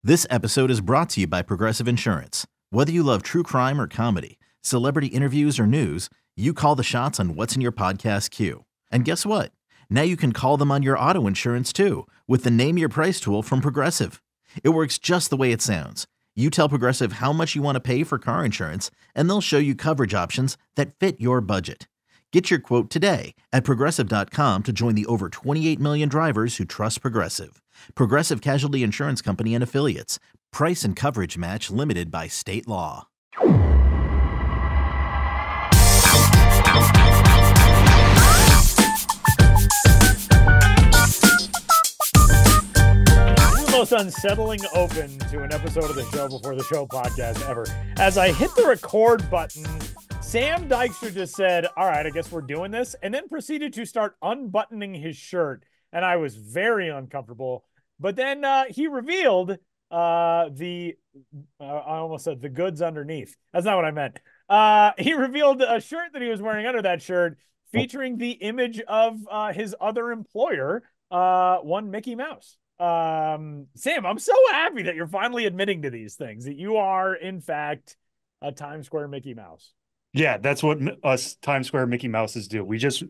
This episode is brought to you by Progressive Insurance. Whether you love true crime or comedy, celebrity interviews or news, you call the shots on what's in your podcast queue. And guess what? Now you can call them on your auto insurance too with the Name Your Price tool from Progressive. It works just the way it sounds. You tell Progressive how much you want to pay for car insurance, and they'll show you coverage options that fit your budget. Get your quote today at Progressive.com to join the over 28 million drivers who trust Progressive. Progressive Casualty Insurance Company and Affiliates. Price and coverage match limited by state law. Most unsettling open to an episode of the Show Before the Show podcast ever. As I hit the record button, Sam Dykstra just said, all right, I guess we're doing this, and then proceeded to start unbuttoning his shirt, and I was very uncomfortable. But then he revealed I almost said the goods underneath. That's not what I meant. He revealed a shirt that he was wearing under that shirt featuring the image of his other employer, one Mickey Mouse. Sam, I'm so happy that you're finally admitting to these things, that you are, in fact, a Times Square Mickey Mouse. Yeah, that's what us Times Square Mickey Mouses do.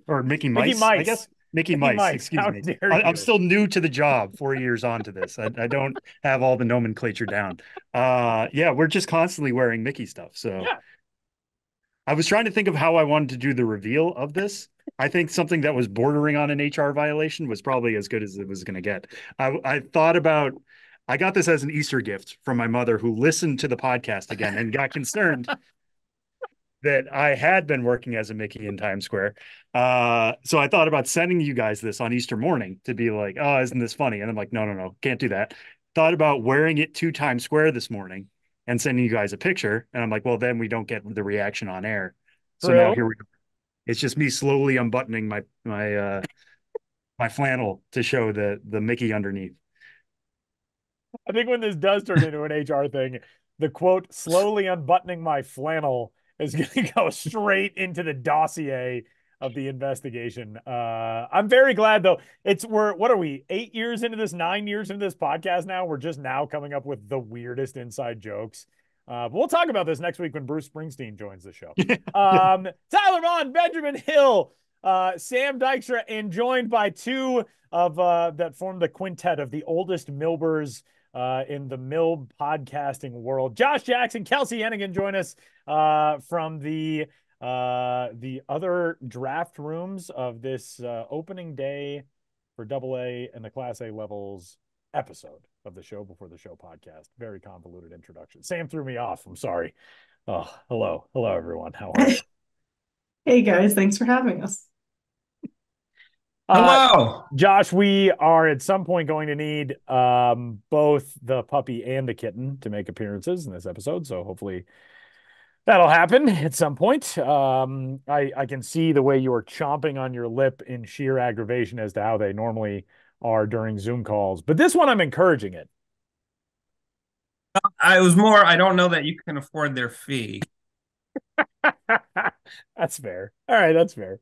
Or Mickey Mice, I guess. Mickey Mice, excuse me. I'm still new to the job, 4 years on to this. I don't have all the nomenclature down. Yeah, we're just constantly wearing Mickey stuff. So yeah. I was trying to think of how I wanted to do the reveal of this. I think something that was bordering on an HR violation was probably as good as it was going to get. I thought about, I got this as an Easter gift from my mother, who listened to the podcast again and got concerned that I had been working as a Mickey in Times Square. So I thought about sending you guys this on Easter morning to be like, oh, isn't this funny? And I'm like, no, can't do that. Thought about wearing it to Times Square this morning and sending you guys a picture. And I'm like, well, then we don't get the reaction on air. So now here we go. It's just me slowly unbuttoning my flannel to show the Mickey underneath. I think when this does turn into an HR thing, the quote, slowly unbuttoning my flannel, is going to go straight into the dossier of the investigation. I'm very glad, though. What are we, 8 years into this, 9 years into this podcast now? We're just now coming up with the weirdest inside jokes. But we'll talk about this next week when Bruce Springsteen joins the show. Tyler Vaughn, Benjamin Hill, Sam Dykstra, and joined by two of that form the quintet of the oldest Milbers in the Milb podcasting world. Josh Jackson, Kelsie, Heneghan join us from the other draft rooms of this opening day for AA and the Class A levels episode of the Show Before the Show podcast. Very convoluted introduction. Sam threw me off. I'm sorry. Oh, hello everyone. How are you? Hey guys, thanks for having us. Hello, Josh. We are at some point going to need both the puppy and the kitten to make appearances in this episode, so hopefully that'll happen at some point. I can see the way you are chomping on your lip in sheer aggravation as to how they normally are during Zoom calls, but this one I'm encouraging it. I was more, I don't know that you can afford their fee. That's fair. All right, that's fair.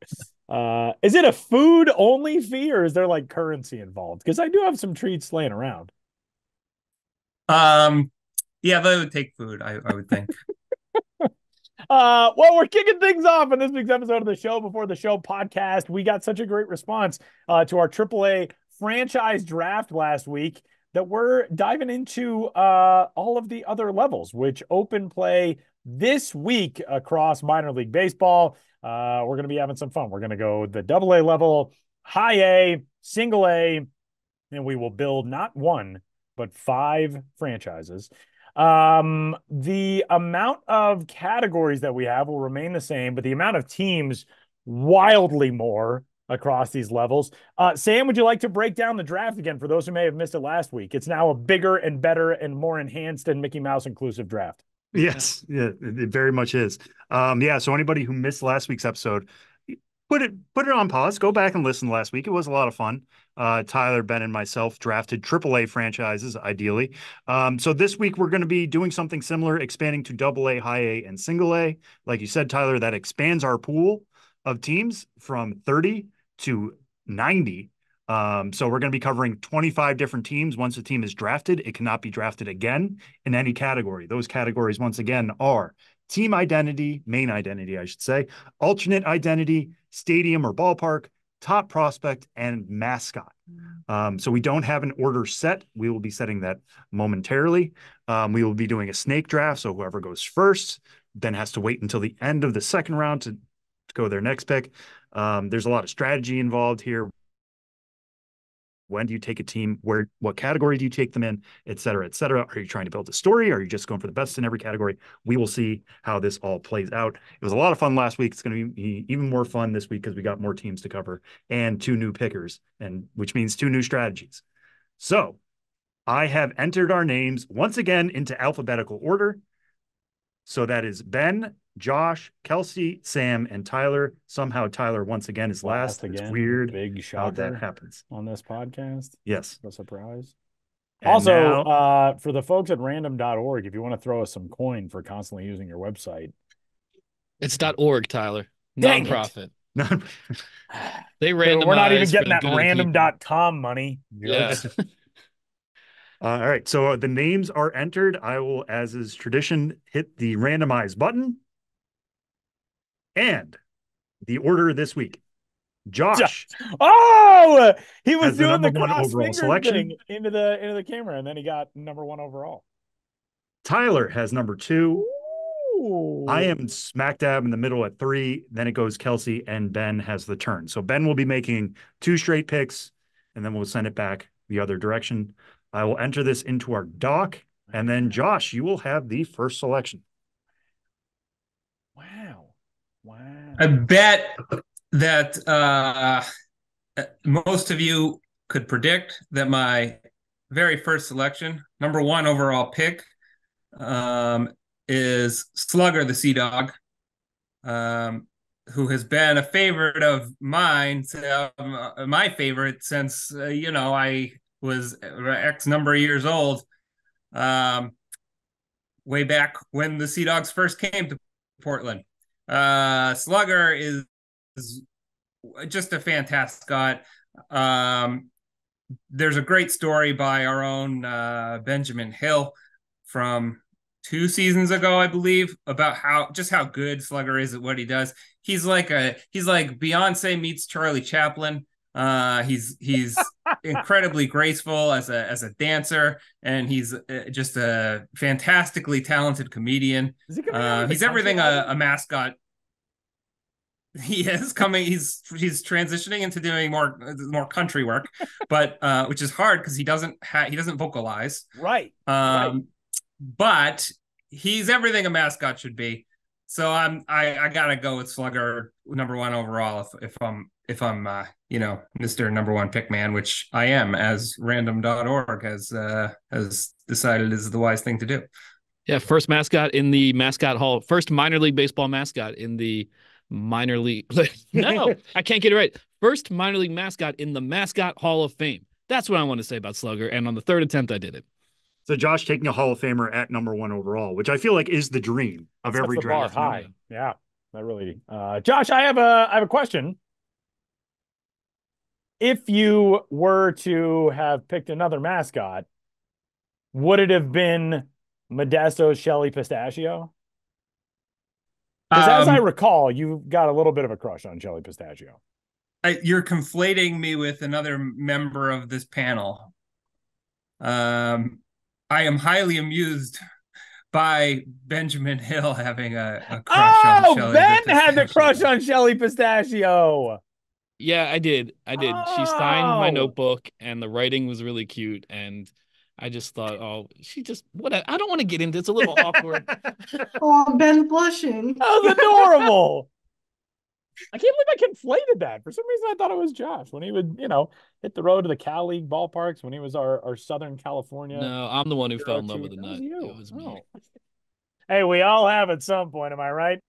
Is it a food only fee, or is there like currency involved? Because I do have some treats laying around. Yeah, they would take food, I would think. Well, we're kicking things off in this week's episode of the Show Before the Show podcast. We got such a great response to our AAA franchise draft last week that we're diving into all of the other levels, which open play this week across minor league baseball. We're going to be having some fun. We're going to go the AA level, high A, single A, and we will build not one, but 5 franchises. The amount of categories that we have will remain the same, but the amount of teams wildly more across these levels. Sam, would you like to break down the draft again for those who may have missed it last week? It's now a bigger and better and more enhanced and Mickey Mouse inclusive draft. Yes, yeah, it very much is. Yeah, so anybody who missed last week's episode, put it on pause, go back and listen last week. It was a lot of fun. Tyler, Ben, and myself drafted AAA franchises, ideally. So this week we're going to be doing something similar, expanding to AA, high A, and single A. Like you said, Tyler, that expands our pool of teams from 30 to 90. So we're going to be covering 25 different teams. Once a team is drafted, it cannot be drafted again in any category. Those categories, once again, are team identity, main identity, I should say, alternate identity, stadium or ballpark, top prospect, and mascot. So we don't have an order set. We will be setting that momentarily. We will be doing a snake draft. So whoever goes first then has to wait until the end of the second round to go their next pick. There's a lot of strategy involved here. When do you take a team? What category do you take them in, et cetera, et cetera? Are you trying to build a story? Are you just going for the best in every category? We will see how this all plays out. It was a lot of fun last week. It's going to be even more fun this week because we got more teams to cover and 2 new pickers, and which means 2 new strategies. So I have entered our names once again into alphabetical order. So that is Ben, Josh, Kelsie, Sam, and Tyler. Somehow Tyler once again is last. It's weird. Big shocker how that happens on this podcast. Yes. A surprise. And also, now, for the folks at random.org, if you want to throw us some coin for constantly using your website. It's .org, Tyler. Dang Nonprofit. They randomize. We're not even getting that random.com money. Yes. All right, so the names are entered. I will, as is tradition, hit the randomize button. And the order this week. Josh. Oh, he was doing the cross overall selection thing into the camera, and then he got number 1 overall. Tyler has number 2. Ooh. I am smack dab in the middle at 3. Then it goes Kelsie, and Ben has the turn. So Ben will be making 2 straight picks, and then we'll send it back the other direction. I will enter this into our doc, and then Josh, you will have the first selection. Wow. I bet that most of you could predict that my very first selection, number 1 overall pick, is Slugger the Sea Dog, who has been a favorite of mine, my favorite since, I was X number of years old, way back when the Sea Dogs first came to Portland. Slugger is just a fantastic Scott. There's a great story by our own Benjamin Hill from 2 seasons ago, I believe, about how good Slugger is at what he does. He's like Beyonce meets Charlie Chaplin. He's incredibly graceful as a dancer, and he's just a fantastically talented comedian. He's everything a mascot. He is coming. He's transitioning into doing more country work, but which is hard because he doesn't vocalize. Right. But he's everything a mascot should be. So I gotta go with Slugger number 1 overall if I'm Mr. number 1 pick man, which I am, as random.org has decided is the wise thing to do. Yeah, first mascot in the mascot hall, first minor league baseball mascot in the minor league. No, I can't get it right. First minor league mascot in the Mascot Hall of Fame. That's what I want to say about Slugger. And on the 3rd attempt, I did it. So Josh taking a Hall of Famer at number 1 overall, which I feel like is the dream of every draft. Bar high. Yeah, that really. Josh, I have a question. If you were to have picked another mascot, would it have been Modesto's Shelly Pistachio? Because as I recall, you've got a little bit of a crush on Shelly Pistachio. You're conflating me with another member of this panel. I am highly amused by Benjamin Hill having a crush on Shelly. Ben had the crush on Shelly Pistachio. Yeah, I did. She signed my notebook, and the writing was really cute, and I just thought, I don't want to get into it. It's a little awkward. Oh, Ben's blushing. That was adorable. I can't believe I conflated that. For some reason, I thought it was Josh when he would, hit the road to the Cal League ballparks when he was our Southern California. No, I'm the one who fell in love with the nut. It was me. Hey, we all have at some point. Am I right?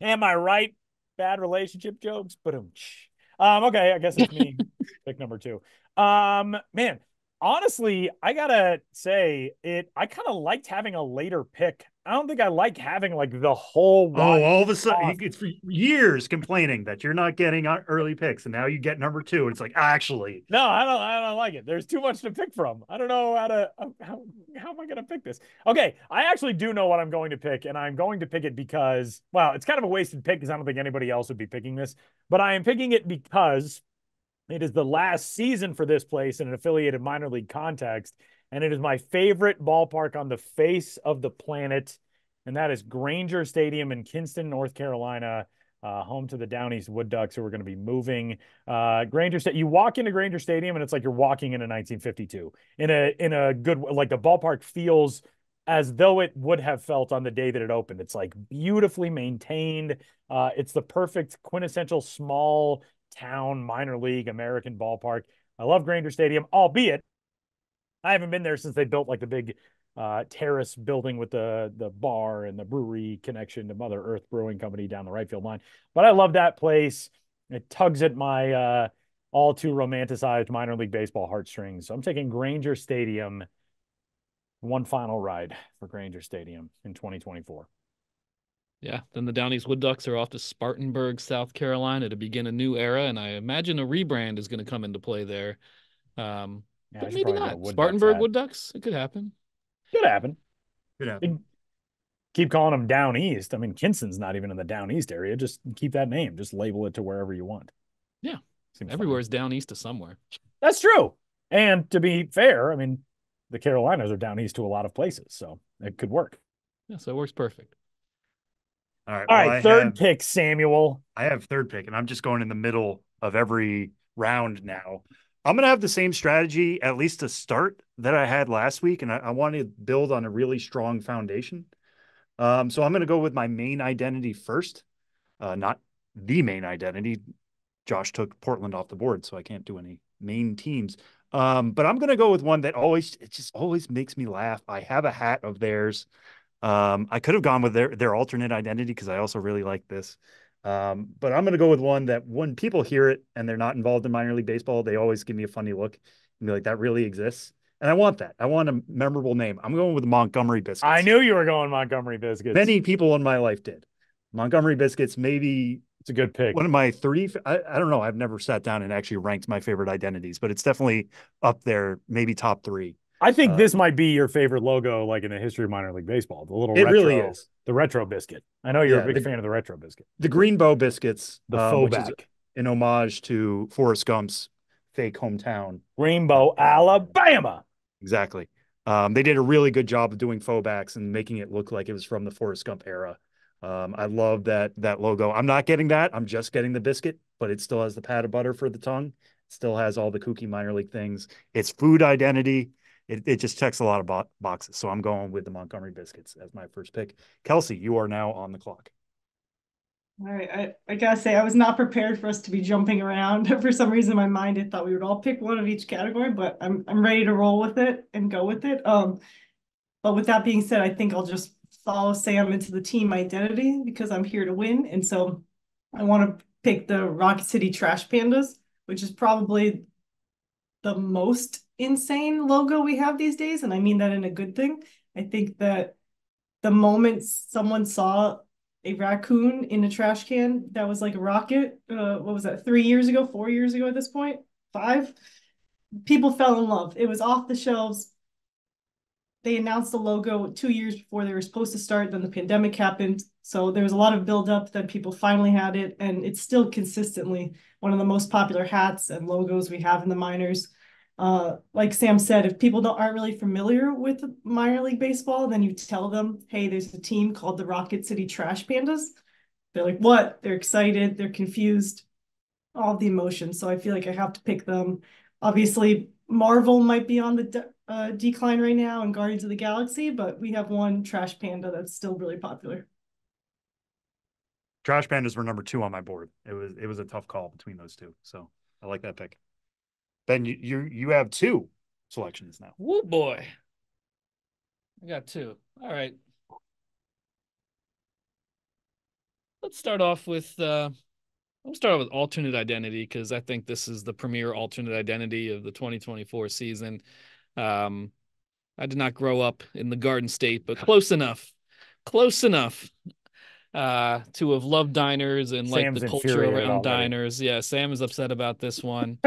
Am I right? Bad relationship jokes. But okay, I guess it's me. Pick number 2. Man, Honestly, I gotta say I kind of liked having a later pick. I don't think I like having like the whole Oh, all of a sudden, it's for years complaining that you're not getting early picks, and now you get number 2. And it's like, actually, no, I don't like it. There's too much to pick from. I don't know how am I gonna pick this? Okay, I actually do know what I'm going to pick, and I'm going to pick it because, well, it's kind of a wasted pick because I don't think anybody else would be picking this, but I am picking it because it is the last season for this place in an affiliated minor league context, and it is my favorite ballpark on the face of the planet, and that is Granger Stadium in Kinston, North Carolina, home to the Down East Wood Ducks, who are going to be moving. Granger Stadium. You walk into Granger Stadium, and it's like you're walking into 1952 in a good, like, the ballpark feels as though it would have felt on the day that it opened. It's like beautifully maintained. It's the perfect quintessential small town minor league American ballpark. I love Granger Stadium, albeit I haven't been there since they built like the big terrace building with the bar and the brewery connection to Mother Earth Brewing Company down the right field line. But I love that place. It tugs at my all too romanticized minor league baseball heartstrings. So I'm taking Granger Stadium, one final ride for Granger Stadium in 2024. Yeah, then the Down East Wood Ducks are off to Spartanburg, South Carolina to begin a new era, and I imagine a rebrand is going to come into play there. But maybe not. Spartanburg Wood Ducks, it could happen. Could happen. Could happen. Keep calling them Down East. I mean, Kinston's not even in the Down East area. Just keep that name. Just label it to wherever you want. Yeah. Everywhere is down east to somewhere. That's true. And to be fair, I mean, the Carolinas are down east to a lot of places, so it could work. Yeah, so it works perfect. All right. All right, third pick, Samuel. I have third pick, and I'm just going in the middle of every round now. I'm going to have the same strategy, at least to start, that I had last week, and I want to build on a really strong foundation. So I'm going to go with my main identity first, not the main identity. Josh took Portland off the board, so I can't do any main teams. But I'm going to go with one that just always makes me laugh. I have a hat of theirs. I could have gone with their alternate identity because I also really like this. But I'm going to go with one that when people hear it and they're not involved in minor league baseball, they always give me a funny look and be like, that really exists. And I want that. I want a memorable name. I'm going with Montgomery Biscuits. I knew you were going Montgomery Biscuits. Many people in my life did. Montgomery Biscuits, maybe it's a good pick. One of my three, I don't know. I've never sat down and actually ranked my favorite identities, but it's definitely up there, maybe top 3. I think this might be your favorite logo, like in the history of minor league baseball. The little retro, really is. The retro biscuit. I know you're a big fan of the retro biscuit. The Greenbow biscuits, the faux back, in homage to Forrest Gump's fake hometown, Greenbow, Alabama. Exactly. They did a really good job of doing faux backs and making it look like it was from the Forrest Gump era. I love that logo. I'm not getting that. I'm just getting the biscuit, but it still has the pat of butter for the tongue. It still has all the kooky minor league things. It's food identity. It just checks a lot of boxes. So I'm going with the Montgomery Biscuits as my first pick. Kelsie, you are now on the clock. All right. I gotta say, I was not prepared for us to be jumping around. For some reason in my mind, I thought we would all pick one of each category, but I'm ready to roll with it and go with it. But with that being said, I think I'll just follow Sam into the team identity because I'm here to win. And so I want to pick the Rocket City Trash Pandas, which is probably the most insane logo we have these days. And I mean that in a good thing. I think that the moment someone saw a raccoon in a trash can that was like a rocket, what was that, 3 years ago, 4 years ago at this point, 5? People fell in love. It was off the shelves. They announced the logo 2 years before they were supposed to start. Then the pandemic happened. So there was a lot of buildup that people finally had it. And it's still consistently one of the most popular hats and logos we have in the minors. Like Sam said, if people aren't really familiar with minor league baseball, then you tell them, hey, there's a team called the Rocket City Trash Pandas. They're like, what? They're excited. They're confused. All of the emotions. So I feel like I have to pick them. Obviously, Marvel might be on the decline right now and Guardians of the Galaxy, but we have one Trash Panda that's still really popular. Trash Pandas were number 2 on my board. It was a tough call between those two. So I like that pick. Ben, you have 2 selections now. Oh boy. I got 2. All right. Let's start off with I'm starting with alternate identity because I think this is the premier alternate identity of the 2024 season. I did not grow up in the Garden State, but close enough to have loved diners and like the culture around diners. Yeah, Sam is upset about this one,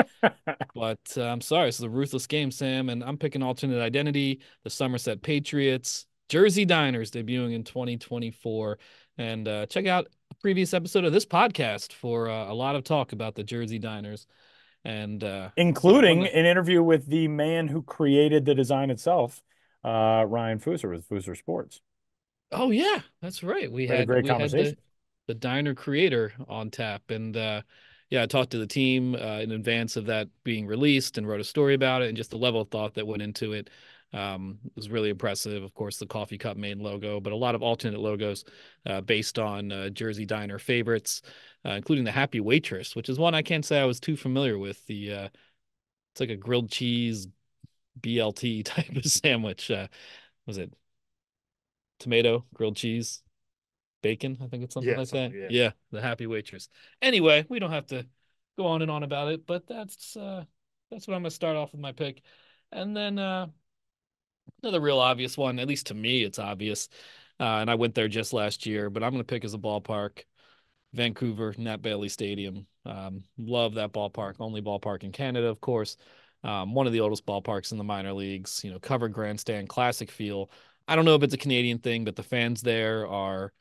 but I'm sorry. This is a ruthless game, Sam, and I'm picking alternate identity, the Somerset Patriots, Jersey Diners debuting in 2024. And check out a previous episode of this podcast for a lot of talk about the Jersey Diners. And including an interview with the man who created the design itself, Ryan Fusser with Fusser Sports. Oh yeah, that's right. We had a great conversation. The diner creator on tap, and yeah, I talked to the team in advance of that being released and wrote a story about it, and just the level of thought that went into it was really impressive. Of course, the coffee cup main logo, but a lot of alternate logos based on Jersey Diner favorites, including the Happy Waitress, which is one I can't say I was too familiar with. It's like a grilled cheese BLT type of sandwich. Was it tomato, grilled cheese, bacon? I think it's something like that. Yeah, the Happy Waitress. Anyway, we don't have to go on and on about it, but that's what I'm gonna start off with my pick. And then another real obvious one, at least to me, it's obvious. And I went there just last year, but I'm gonna pick as a ballpark, Vancouver, Nat Bailey Stadium. Love that ballpark, only ballpark in Canada, of course. One of the oldest ballparks in the minor leagues, covered grandstand, classic feel. I don't know if it's a Canadian thing, but the fans there are,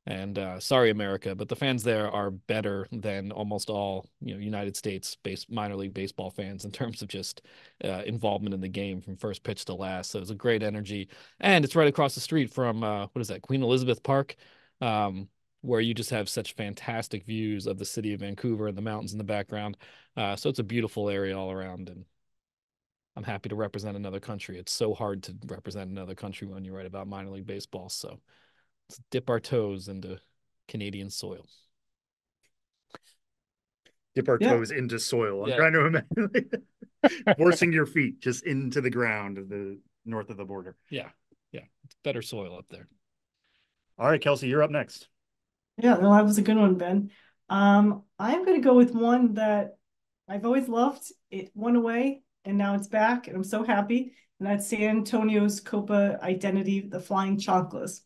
and sorry, America, but the fans there are better than almost all, United States minor league baseball fans in terms of just involvement in the game from first pitch to last. So it's a great energy. And it's right across the street from, what is that, Queen Elizabeth Park, where you just have such fantastic views of the city of Vancouver and the mountains in the background. So it's a beautiful area all around, and I'm happy to represent another country. It's so hard to represent another country when you write about minor league baseball. So let's dip our toes into Canadian soil. Dip our toes into soil. I'm trying to imagine forcing your feet just into the ground of the north of the border. Yeah. It's better soil up there. All right, Kelsie, you're up next. Yeah, no, that was a good one, Ben. I'm going to go with one that I've always loved. It went away, and now it's back, and I'm so happy. And that's San Antonio's Copa identity, the Flying Chanclas.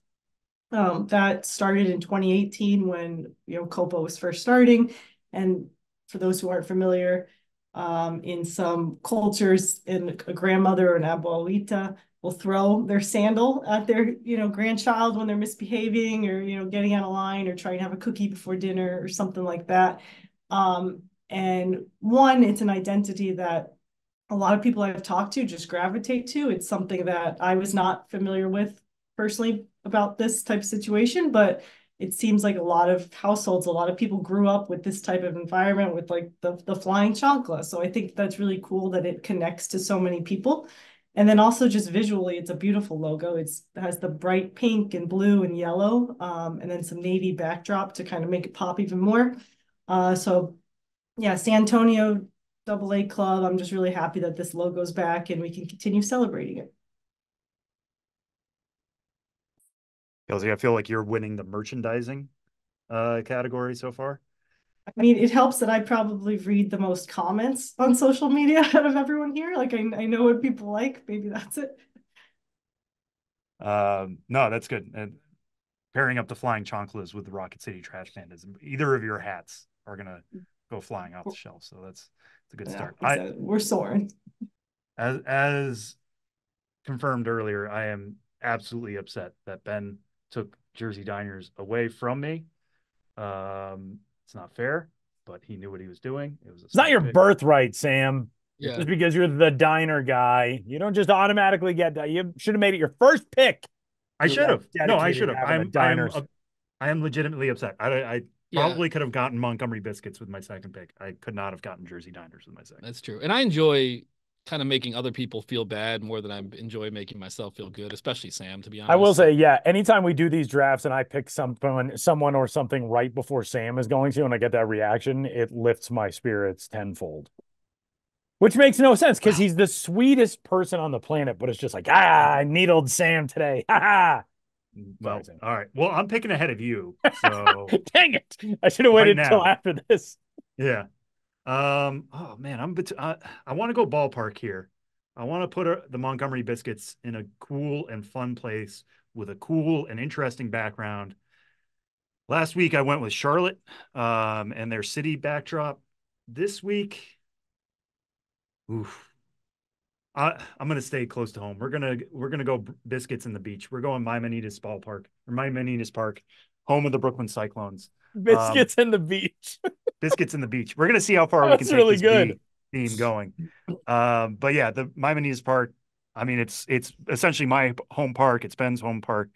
That started in 2018 when, Copa was first starting. And for those who aren't familiar, in some cultures, a grandmother or an abuelita will throw their sandal at their, grandchild when they're misbehaving or, getting out of line or trying to have a cookie before dinner or something like that. And one, it's an identity that a lot of people I've talked to just gravitate to. It's something that I was not familiar with personally about this type of situation, but it seems like a lot of households, a lot of people grew up with this type of environment with like the flying chancla. So I think that's really cool that it connects to so many people. And then also just visually, it's a beautiful logo. It has the bright pink and blue and yellow, and then some navy backdrop to kind of make it pop even more. So yeah, San Antonio AA club. I'm just really happy that this logo's back and we can continue celebrating it. Kelsie, I feel like you're winning the merchandising category so far. I mean, it helps that I probably read the most comments on social media out of everyone here. Like I know what people like. Maybe that's it. No, that's good. And pairing up the Flying Chanclas with the Rocket City Trash Pandas, either of your hats are gonna go flying off the shelf. So that's a good start. We're soaring. As confirmed earlier, I am absolutely upset that Ben took Jersey Diners away from me. It's not fair, but he knew what he was doing. It's not your birthright, Sam. Yeah. Just because you're the diner guy, you don't just automatically get that. You should have made it your first pick. I should have. No, I should have. I am legitimately upset. I probably could have gotten Montgomery Biscuits with my second pick. I could not have gotten Jersey Diners with my second. That's true. And I enjoy kind of making other people feel bad more than I enjoy making myself feel good, especially Sam, to be honest. I will say, anytime we do these drafts and I pick someone or something right before Sam is going to, and I get that reaction, it lifts my spirits tenfold. Which makes no sense because he's the sweetest person on the planet, but it's just like, I needled Sam today. Well, all right. Well, I'm picking ahead of you. So dang it. I should have waited until after this. Yeah. Oh man, I want to go ballpark here. I want to put the Montgomery Biscuits in a cool and fun place with a cool and interesting background. Last week I went with Charlotte, and their city backdrop. This week, oof, I'm gonna stay close to home. We're gonna go Biscuits in the beach. We're going Maimonides Ballpark or Maimonides Park, home of the Brooklyn Cyclones. Biscuits in the beach. Biscuits in the beach. We're gonna see how far we can take this good theme going. But yeah, the Maimonides Park. I mean, it's essentially my home park. It's Ben's home park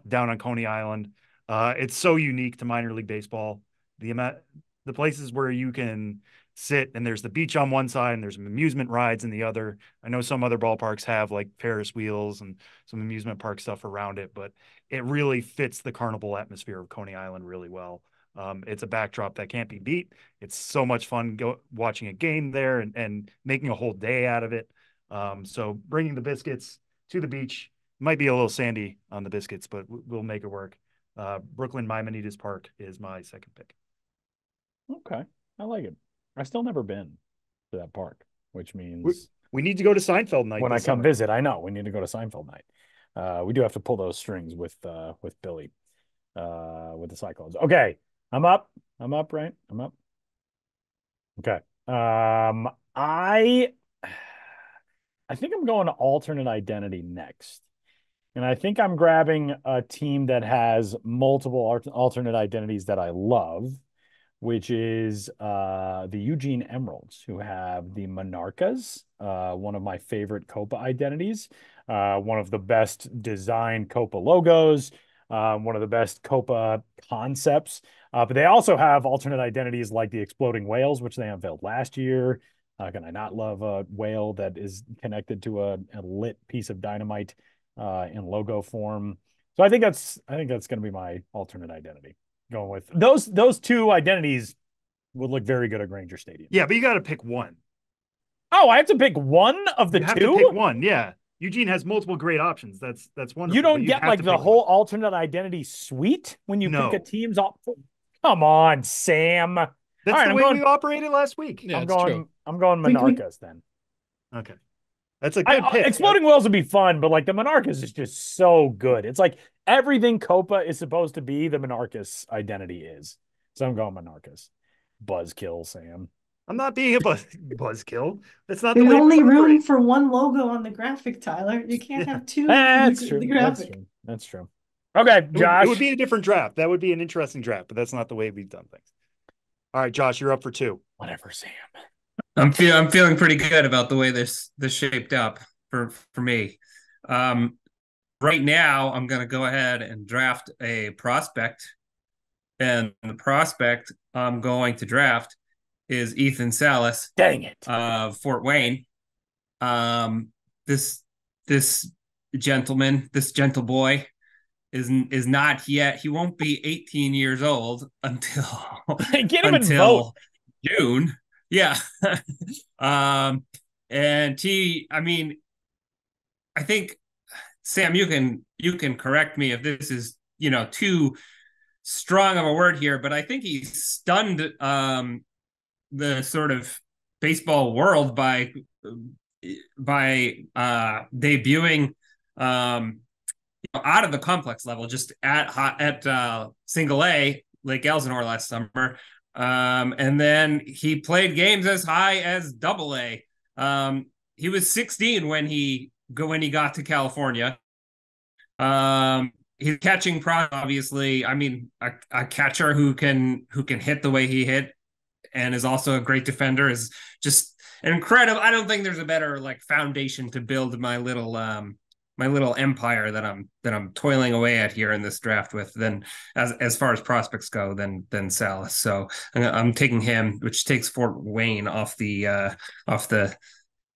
down on Coney Island. It's so unique to minor league baseball. The places where you can sit, and there's the beach on one side and there's amusement rides in the other. I know some other ballparks have like Ferris wheels and some amusement park stuff around it, but it really fits the carnival atmosphere of Coney Island really well. It's a backdrop that can't be beat. It's so much fun watching a game there and making a whole day out of it. So bringing the Biscuits to the beach might be a little sandy on the Biscuits, but we'll make it work. Brooklyn Maimonides Park is my second pick. Okay, I like it. I still never been to that park, which means we need to go to Seinfeld night when I come visit. I know we need to go to Seinfeld night. We do have to pull those strings with Billy, with the Cyclones. Okay, I'm up, right? I'm up. Okay. I think I'm going to alternate identity next. And I think I'm grabbing a team that has multiple alternate identities that I love, which is the Eugene Emeralds, who have the Monarchas, one of my favorite Copa identities, one of the best designed Copa logos, one of the best Copa concepts. But they also have alternate identities like the Exploding Whales, which they unveiled last year. Can I not love a whale that is connected to a lit piece of dynamite in logo form? So I think that's going to be my alternate identity. Going with those two identities would look very good at Granger Stadium. Yeah, but you got to pick one. Oh, I have to pick one of the two? You have to pick one, yeah. Eugene has multiple great options. That's wonderful. You don't get like the whole alternate identity suite when you pick a team's Come on, Sam. That's right, the way we operated last week. Yeah, I'm going Monarchas then. Okay. That's a good pick. Exploding Whales would be fun, but like the Monarchas is just so good. It's like everything Copa is supposed to be, the Monarchas identity is. So I'm going Monarchas. Buzzkill, Sam. I'm not being a buzzkill. That's not There's the only room for one logo on the graphic, Tyler. You can't have two. That's true. That's true. Okay, Josh. It would be a different draft. That would be an interesting draft, but that's not the way we've done things. All right, Josh, you're up for two. Whatever, Sam. I'm feeling pretty good about the way this shaped up for me. Right now, I'm going to go ahead and draft a prospect, and the prospect I'm going to draft is Ethan Salas. Dang it! Fort Wayne. This gentleman, this gentle boy, is not yet. He won't be 18 years old until until June. Yeah. And I mean, I think, Sam, you can correct me if this is, too strong of a word here, but I think he stunned the sort of baseball world by debuting out of the complex level, just at single A Lake Elsinore last summer. And then he played games as high as double A. He was 16 when he got to California. He's catching obviously. I mean, a catcher who can hit the way he hit and is also a great defender is just incredible. I don't think there's a better foundation to build my little empire that I'm toiling away at here in this draft with than as far as prospects go than Salas. So I'm taking him, which takes Fort Wayne off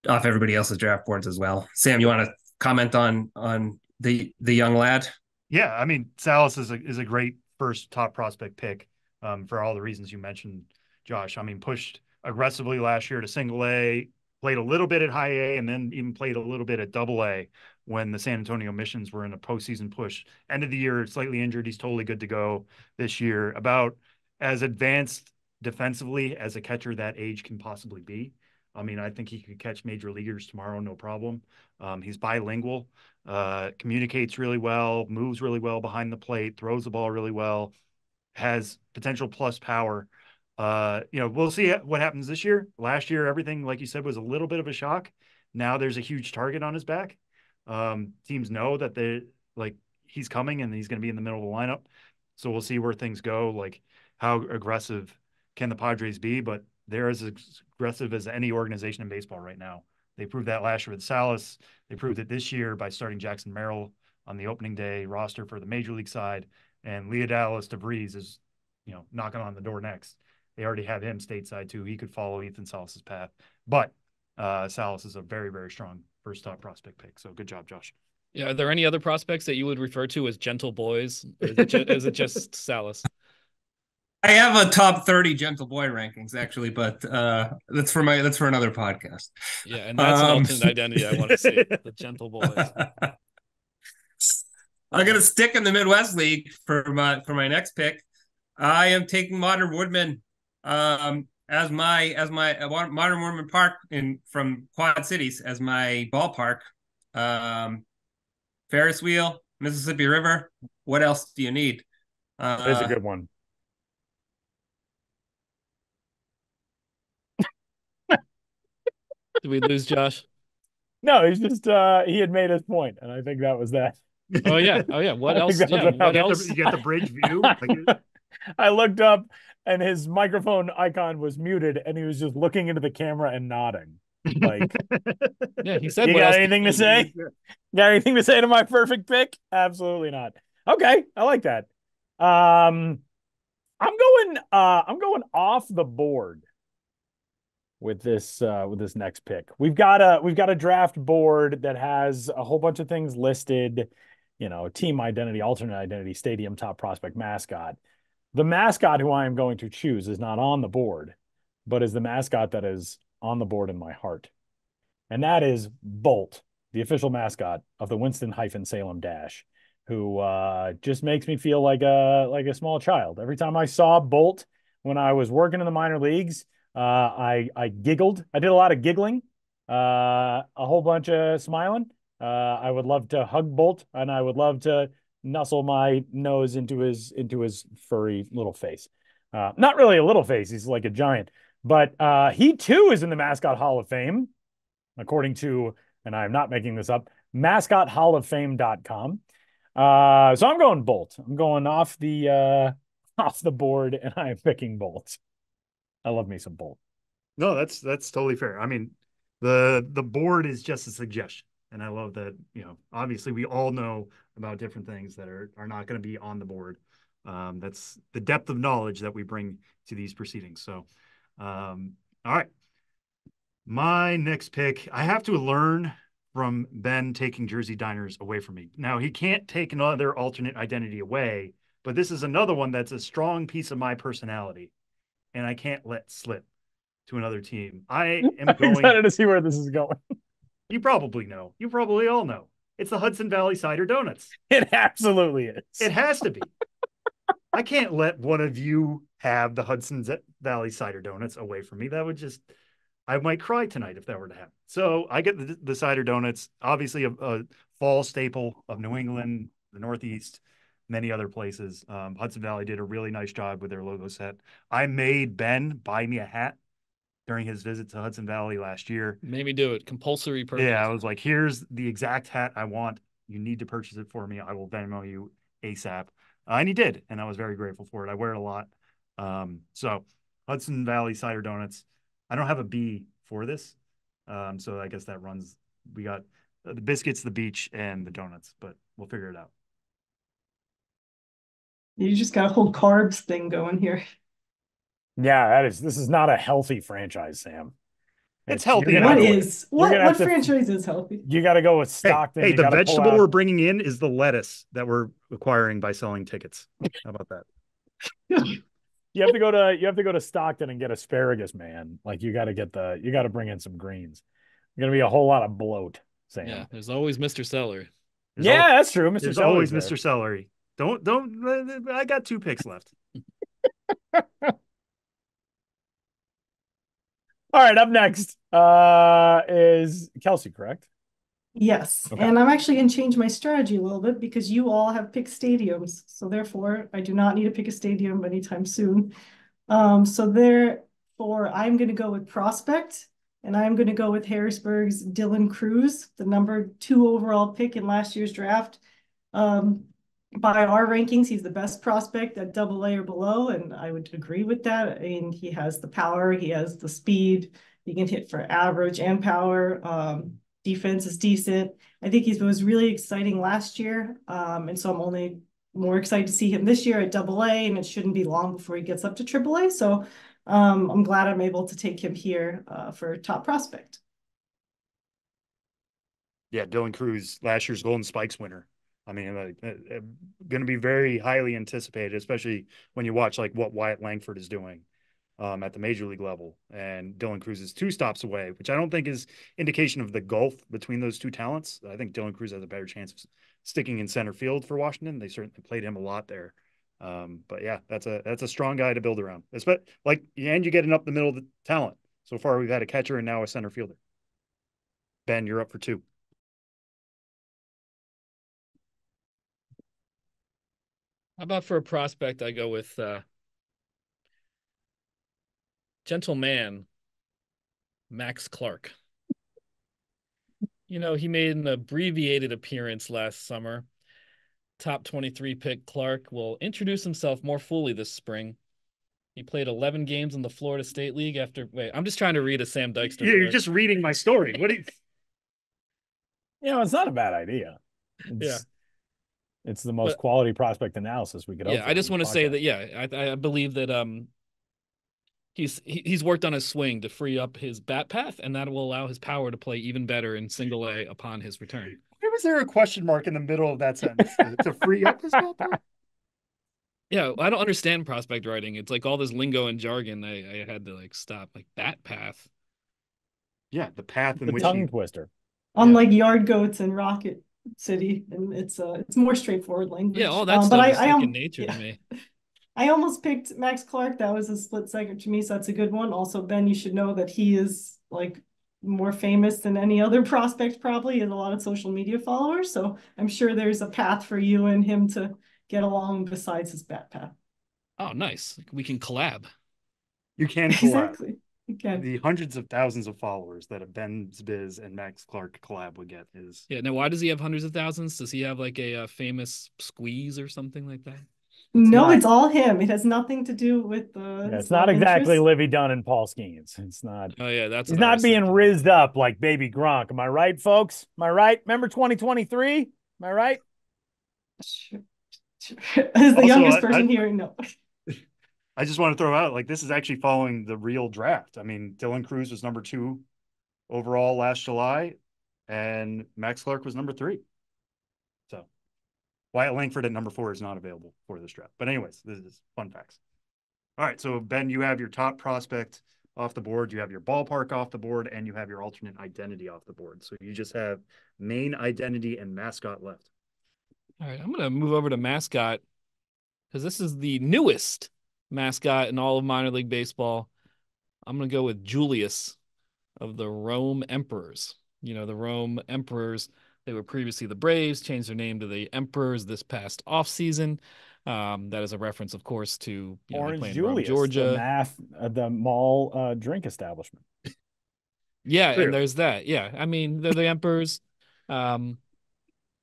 everybody else's draft boards as well. Sam, you want to comment on the young lad? Yeah, I mean, Salas is a great first top prospect pick for all the reasons you mentioned, Josh. I mean, pushed aggressively last year to single A, played a little bit at high A, and then even played a little bit at double A when the San Antonio Missions were in a postseason push. End of the year, slightly injured. He's totally good to go this year. About as advanced defensively as a catcher that age can possibly be. I mean, I think he could catch major leaguers tomorrow, no problem. He's bilingual, communicates really well, moves really well behind the plate, throws the ball really well, has potential plus power. We'll see what happens this year. Last year, everything, like you said, was a little bit of a shock. Now there's a huge target on his back. Teams know that he's coming and he's going to be in the middle of the lineup. So we'll see where things go. Like, how aggressive can the Padres be? But they're as aggressive as any organization in baseball right now. They proved that last year with Salas. They proved it this year by starting Jackson Merrill on the opening day roster for the major league side. And Leonidas DeVries is, knocking on the door next. They already have him stateside too. He could follow Ethan Salas's path. But Salas is a very, very strong first top prospect pick. So good job, Josh. Yeah. Are there any other prospects that you would refer to as gentle boys? Or is it just Salas? I have a top 30 gentle boy rankings actually, but that's for another podcast. Yeah, and that's an alternate identity I want to see. The gentle boys. I'm gonna stick in the Midwest League for my next pick. I am taking Modern Woodman as my Modern Woodman Park from Quad Cities as my ballpark. Ferris wheel, Mississippi River. What else do you need? That's a good one. Did we lose Josh? No, he's just he had made his point, and I think that was that. Oh yeah. What else? Yeah, what else? You get the bridge view. I looked up and his microphone icon was muted and he was just looking into the camera and nodding. Like, yeah, he said, you got anything to say? Got anything to say to my perfect pick? Absolutely not. Okay, I like that. I'm going off the board with this next pick. We've got a draft board that has a whole bunch of things listed, team identity, alternate identity, stadium, top prospect, mascot. The mascot who I am going to choose is not on the board, but is the mascot that is on the board in my heart. And that is Bolt, the official mascot of the Winston-Salem Dash, who just makes me feel like a small child. Every time I saw Bolt when I was working in the minor leagues, I giggled. I did a lot of giggling, a whole bunch of smiling. I would love to hug Bolt, and I would love to nuzzle my nose into his furry little face. Not really a little face. He's like a giant. But he too is in the Mascot Hall of Fame, according to, and I'm not making this up, mascothalloffame.com. So I'm going Bolt. I'm going off the board, and I'm picking Bolt. I love me some Bolt. No, that's totally fair. I mean, the board is just a suggestion. And I love that, obviously we all know about different things that are not going to be on the board. That's the depth of knowledge that we bring to these proceedings. So, all right. My next pick, I have to learn from Ben taking Jersey Diners away from me. Now, he can't take another alternate identity away, but this is another one that's a strong piece of my personality, and I can't let slip to another team. I'm excited to see where this is going. You probably know. You probably all know. It's the Hudson Valley Cider Donuts. It absolutely is. It has to be. I can't let one of you have the Hudson Valley Cider Donuts away from me. That would I might cry tonight if that were to happen. So I get the cider donuts, obviously a fall staple of New England, the Northeast, many other places. Hudson Valley did a really nice job with their logo set. I made Ben buy me a hat during his visit to Hudson Valley last year. Made me do it. Compulsory purchase. Yeah, I was like, here's the exact hat I want. You need to purchase it for me. I will Venmo you ASAP. And he did, and I was very grateful for it. I wear it a lot. So Hudson Valley Cider Donuts. I don't have a B for this. So I guess that runs. We got the biscuits, the beach, and the donuts, but we'll figure it out. You just got a whole carbs thing going here. Yeah, this is not a healthy franchise, Sam. It's healthy. What franchise is healthy? You got to go with Stockton. Hey, the vegetable we're bringing in is the lettuce that we're acquiring by selling tickets. How about that? You have to go to Stockton and get asparagus, man. Like you got to bring in some greens. There's going to be a whole lot of bloat, Sam. Yeah, there's always Mr. Celery. That's true. There's always Mr. Celery. Don't I got 2 picks left. All right, up next is Kelsie, correct? Yes, Okay. and I'm actually going to change my strategy a little bit because you all have picked stadiums. So therefore, I do not need to pick a stadium anytime soon. So therefore, I'm going to go with prospect, and I'm going to go with Harrisburg's Dylan Cruz, the number 2 overall pick in last year's draft. By our rankings, he's the best prospect at AA or below, and I would agree with that. I mean, he has the power, he has the speed, he can hit for average and power. Defense is decent. I think he was really exciting last year, and so I'm only more excited to see him this year at AA, and it shouldn't be long before he gets up to AAA. So I'm glad I'm able to take him here for top prospect. Yeah, Dylan Cruz, last year's Golden Spikes winner. I mean, going to be very highly anticipated, especially when you watch like what Wyatt Langford is doing at the major league level. And Dylan Cruz is 2 stops away, which I don't think is indication of the gulf between those 2 talents. I think Dylan Cruz has a better chance of sticking in center field for Washington. They certainly played him a lot there. But yeah, that's a strong guy to build around. And you get an up the middle of the talent. So far, we've had a catcher and now a center fielder. Ben, you're up for 2. How about for a prospect, I go with gentleman Max Clark. You know, he made an abbreviated appearance last summer. Top 23 pick Clark will introduce himself more fully this spring. He played 11 games in the Florida State League I'm just trying to read a Sam Dykstra. Yeah, you're just reading my story. What do you... It's not a bad idea. It's the most quality prospect analysis we could. Yeah, I just want to say that. I believe that he's worked on his swing to free up his bat path, and that will allow his power to play even better in Single A upon his return. Why was there a question mark in the middle of that sentence to free up his bat path? Yeah, I don't understand prospect writing. It's like all this lingo and jargon. I had to stop. Like bat path. Yeah, the path in the which tongue twister. Unlike yard goats and Rocket City, and it's more straightforward language. Yeah, all that stuff is second nature to me. I almost picked Max Clark. That was a split second to me, so that's a good one. Also, Ben, you should know that he is more famous than any other prospect. Probably, he has a lot of social media followers, so I'm sure there's a path for you and him to get along besides his bat path. Oh, nice! We can collab. You can collab. Exactly. Okay. The hundreds of thousands of followers that a Ben's Biz and Max Clark collab would get is... Yeah, now why does he have hundreds of thousands? Does he have a famous squeeze or something like that? It's all him. It has nothing to do with the... it's not exactly Livy Dunn and Paul Skeens. It's not... Oh, yeah, he's not being rizzed up like Baby Gronk. Am I right, folks? Am I right? Remember 2023? Am I right? Sure. As the youngest person here, no. I just want to throw out, this is actually following the real draft. I mean, Dylan Cruz was number 2 overall last July, and Max Clark was number 3. So Wyatt Langford at number 4 is not available for this draft. But anyways, this is fun facts. All right, so Ben, you have your top prospect off the board, you have your ballpark off the board, and you have your alternate identity off the board. So you just have main identity and mascot left. All right, I'm going to move over to mascot because this is the newest mascot in all of minor league baseball. I'm going to go with Julius of the Rome Emperors. You know, the Rome Emperors, they were previously the Braves, changed their name to the Emperors this past offseason. That is a reference, of course, to Orange Julius, Rome, Georgia. The mall drink establishment. Yeah, and there's that. Yeah, I mean, they're the Emperors.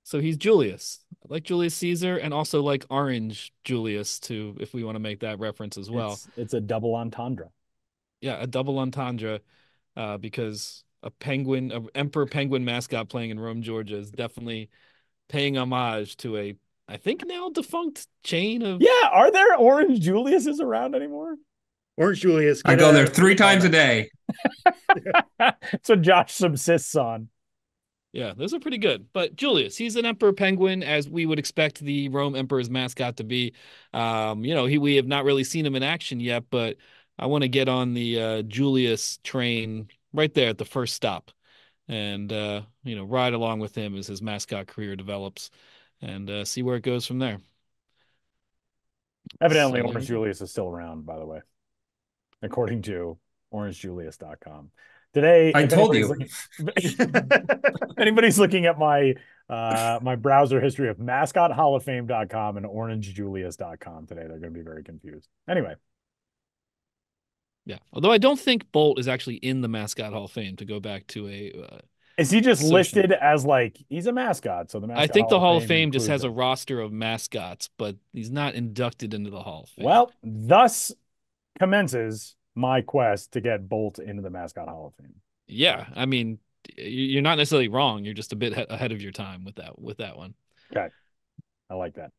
So he's Julius, like Julius Caesar, and also like Orange Julius, too, if we want to make that reference as well. It's a double entendre. Yeah, a double entendre, because an emperor penguin mascot playing in Rome, Georgia is definitely paying homage to a, I think now defunct chain of... Yeah, are there Orange Juliuses around anymore? Orange Julius. I go there 3 times a day. That's what Josh subsists on. Yeah, those are pretty good. But Julius, he's an emperor penguin, as we would expect the Rome Emperor's mascot to be. We have not really seen him in action yet, but I want to get on the Julius train right there at the first stop and, ride along with him as his mascot career develops and see where it goes from there. Evidently, Orange Julius is still around, by the way, according to orangejulius.com. Today, I told you. If anybody's looking at my my browser history of mascothallofame.com and orangejulius.com today, they're going to be very confused. Anyway. Yeah. Although I don't think Bolt is actually in the Mascot Hall of Fame, to go back to a is he just listed as like he's a mascot? So the mascot I think the Hall of Fame just has a roster of mascots, but he's not inducted into the Hall of Fame. Well, thus commences my quest to get Bolt into the Mascot Hall of Fame. Yeah, I mean, you're not necessarily wrong. You're just a bit ahead of your time with that one. Okay, I like that.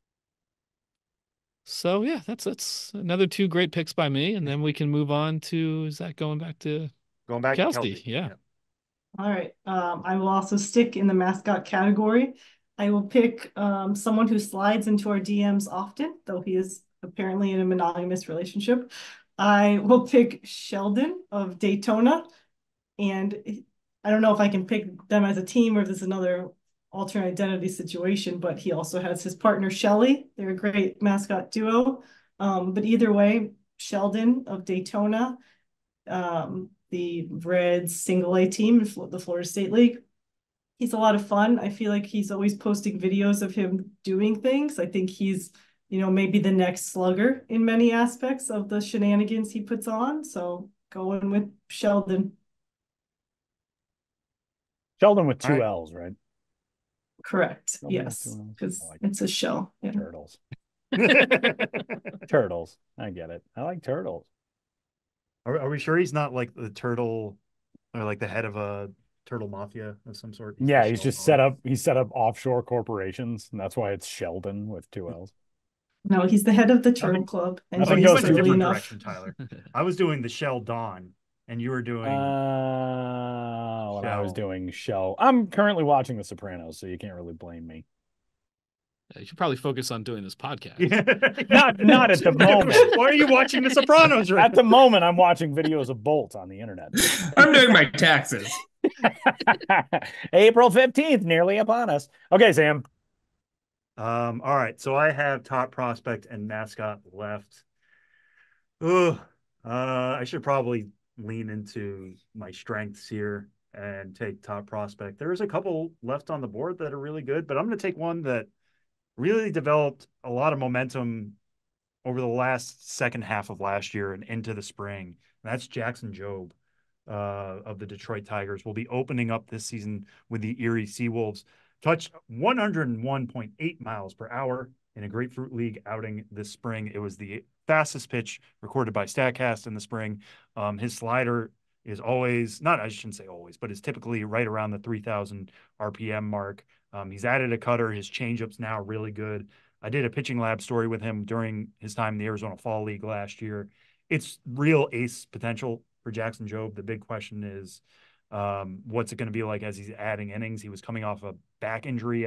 So yeah, that's another 2 great picks by me, and then we can move on to going back to Kelsie. Yeah. All right. I will also stick in the mascot category. I will pick someone who slides into our DMs often, though he is apparently in a monogamous relationship. I will pick Sheldon of Daytona, and I don't know if I can pick them as a team or if this is another alternate identity situation, but he also has his partner Shelly. They're a great mascot duo. But either way, Sheldon of Daytona, the Reds single A team in the Florida State League. He's a lot of fun. I feel like he's always posting videos of him doing things. I think he's, maybe the next Slugger in many aspects of the shenanigans he puts on. So going with Sheldon. Sheldon with 2 L's, right? Correct. Yes, because it's a shell. Yeah. Turtles. Turtles. I get it. I like turtles. Are we sure he's not like the turtle, or like the head of a turtle mafia of some sort? Yeah, he's just set up offshore corporations, and that's why it's Sheldon with 2 L's. No, he's the head of the Turtle Club, and he's in a different direction, Tyler. I was doing the Sheldon, and you were doing I was doing Shell. I'm currently watching The Sopranos, so you can't really blame me. You should probably focus on doing this podcast. not at the moment. Why are you watching The Sopranos right At the moment, I'm watching videos of Bolt on the internet. I'm doing my taxes. April 15th, nearly upon us. Okay, Sam. All right, so I have top prospect and mascot left. I should probably lean into my strengths here and take top prospect. There's a couple left on the board that are really good, but I'm going to take one that really developed a lot of momentum over the last second half of last year and into the spring. And that's Jackson Jobe of the Detroit Tigers. Will be opening up this season with the Erie Seawolves. Touched 101.8 miles per hour in a Grapefruit League outing this spring. It was the fastest pitch recorded by StatCast in the spring. His slider is I shouldn't say always, but is typically right around the 3,000 RPM mark. He's added a cutter. His changeup's now really good. I did a pitching lab story with him during his time in the Arizona Fall League last year. It's real ace potential for Jackson Jobe. The big question is, what's it going to be like as he's adding innings? He was coming off a back injury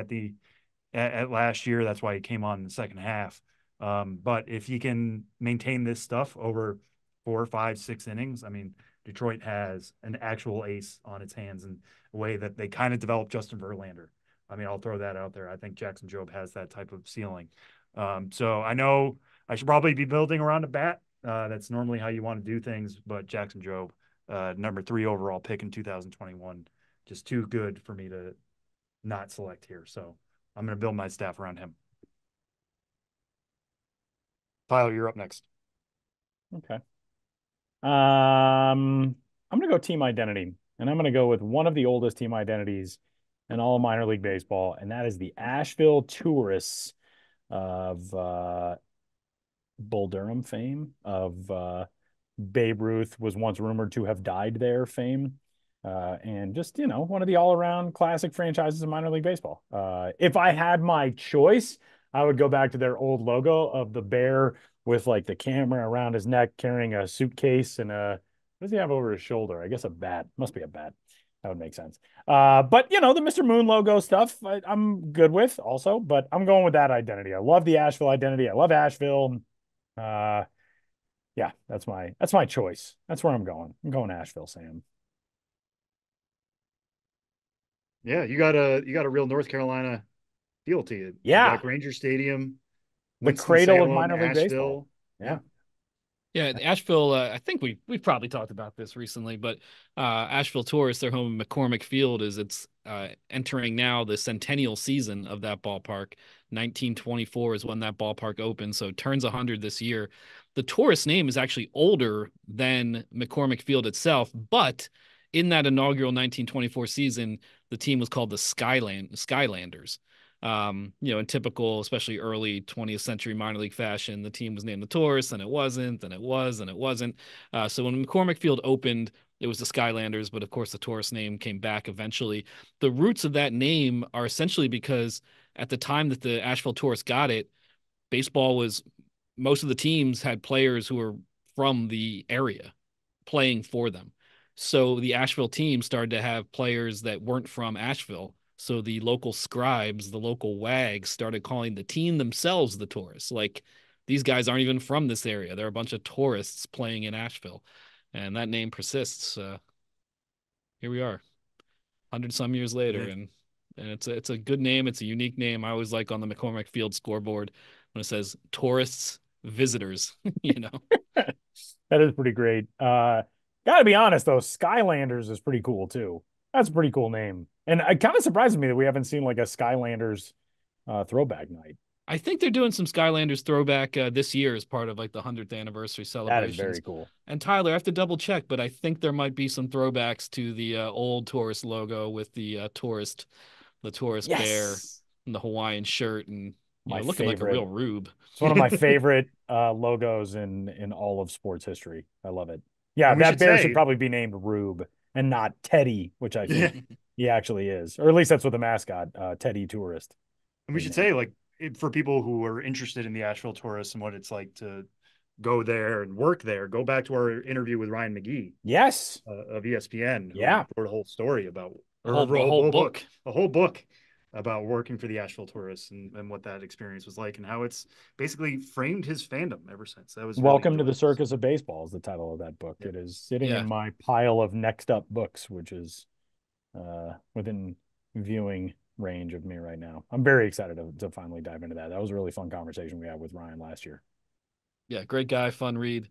at last year. That's why he came on in the second half. But if he can maintain this stuff over 4, 5, 6 innings, I mean, Detroit has an actual ace on its hands in a way that they kind of developed Justin Verlander. I mean, I'll throw that out there. I think Jackson Jobe has that type of ceiling. So I know I should probably be building around a bat. That's normally how you want to do things, but Jackson Jobe, number 3 overall pick in 2021, just too good for me to not select here. So I'm going to build my staff around him. Tyler, you're up next. Okay. I'm going to go team identity, and I'm going to go with one of the oldest team identities in all minor league baseball, and that is the Asheville Tourists of Bull Durham fame, of Babe Ruth was once rumored to have died there fame, and just, one of the all-around classic franchises in minor league baseball. If I had my choice, I would go back to their old logo of the bear with like the camera around his neck carrying a suitcase and what does he have over his shoulder? I guess a bat. Must be a bat. That would make sense. But the Mr. Moon logo stuff I'm good with also, but I'm going with that identity. I love the Asheville identity. I love Asheville. Yeah, that's my choice. That's where I'm going. I'm going Asheville, Sam. Yeah, you got a real North Carolina feel to you. Yeah. You got Granger Stadium, the cradle of minor league baseball. Yeah, Yeah, Asheville, I think we've probably talked about this recently, but Asheville Tourists, their home in McCormick Field, it's entering now the centennial season of that ballpark. 1924 is when that ballpark opened, so it turns 100 this year. The Tourist name is actually older than McCormick Field itself, but in that inaugural 1924 season, the team was called the Skylanders. In typical, especially early 20th century minor league fashion, the team was named the Taurus, and it wasn't, and it was, and it wasn't. So when McCormick Field opened, it was the Skylanders, but of course the Taurus name came back eventually. The roots of that name are essentially because at the time that the Asheville Taurus got it, most of the teams had players who were from the area playing for them. So the Asheville team started to have players that weren't from Asheville. So the local scribes, the local wags started calling the team themselves the Taurus. Like, these guys aren't even from this area. They're a bunch of tourists playing in Asheville. And that name persists. Here we are, 100-some years later. And it's a good name. It's a unique name. I always like on the McCormick Field scoreboard when it says tourists, visitors, That is pretty great. Gotta be honest, though, Skylanders is pretty cool, too. That's a pretty cool name. And it kind of surprises me that we haven't seen like a Skylanders throwback night. I think they're doing some Skylanders throwback this year as part of like the 100th anniversary celebrations. That is very cool. And Tyler, I have to double check, but I think there might be some throwbacks to the old Taurus logo with the Taurus bear and the Hawaiian shirt and looking like a real rube. It's one of my favorite logos in all of sports history. I love it. Yeah, that bear should probably be named Rube and not Teddy, which I think he actually is. Or at least that's what the mascot, Teddy Tourist. And we should say, like, for people who are interested in the Asheville Tourists and what it's like to go there and work there, go back to our interview with Ryan McGee. Yes. Of ESPN. Yeah. Who wrote a whole story about a whole book about working for the Asheville Tourists and what that experience was like and how it's basically framed his fandom ever since. That was Welcome to the Circus of Baseball is the title of that book. Yeah. It is sitting in my pile of next up books, which is within viewing range of me right now. I'm very excited to finally dive into that. That was a really fun conversation we had with Ryan last year. Yeah, great guy, fun read.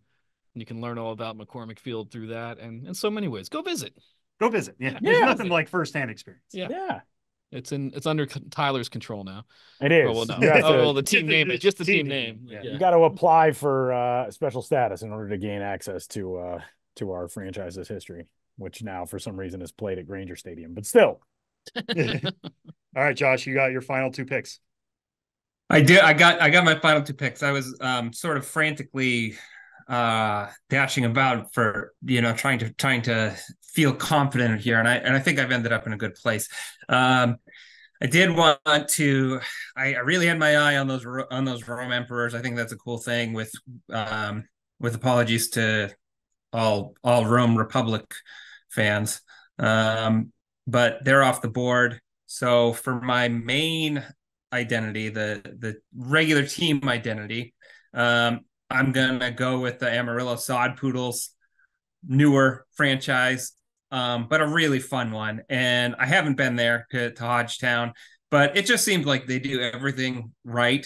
You can learn all about McCormick Field through that and in so many ways. Go visit. Yeah. There's nothing like firsthand experience. Yeah. It's under Tyler's control now. It is. Well, no. The team name. It's just the team name. Yeah. You got to apply for special status in order to gain access to our franchise's history, which now for some reason is played at Granger Stadium. But still. All right, Josh, you got your final two picks. I did. I got my final two picks. I was sort of frantically dashing about for trying to feel confident here, and I think I've ended up in a good place. I did want to. I really had my eye on those Rome emperors. I think that's a cool thing. With apologies to all Rome Republic fans, but they're off the board. So for my main identity, the regular team identity, I'm gonna go with the Amarillo Sod Poodles, newer franchise, but a really fun one. And I haven't been there to Hodgetown, but it just seems like they do everything right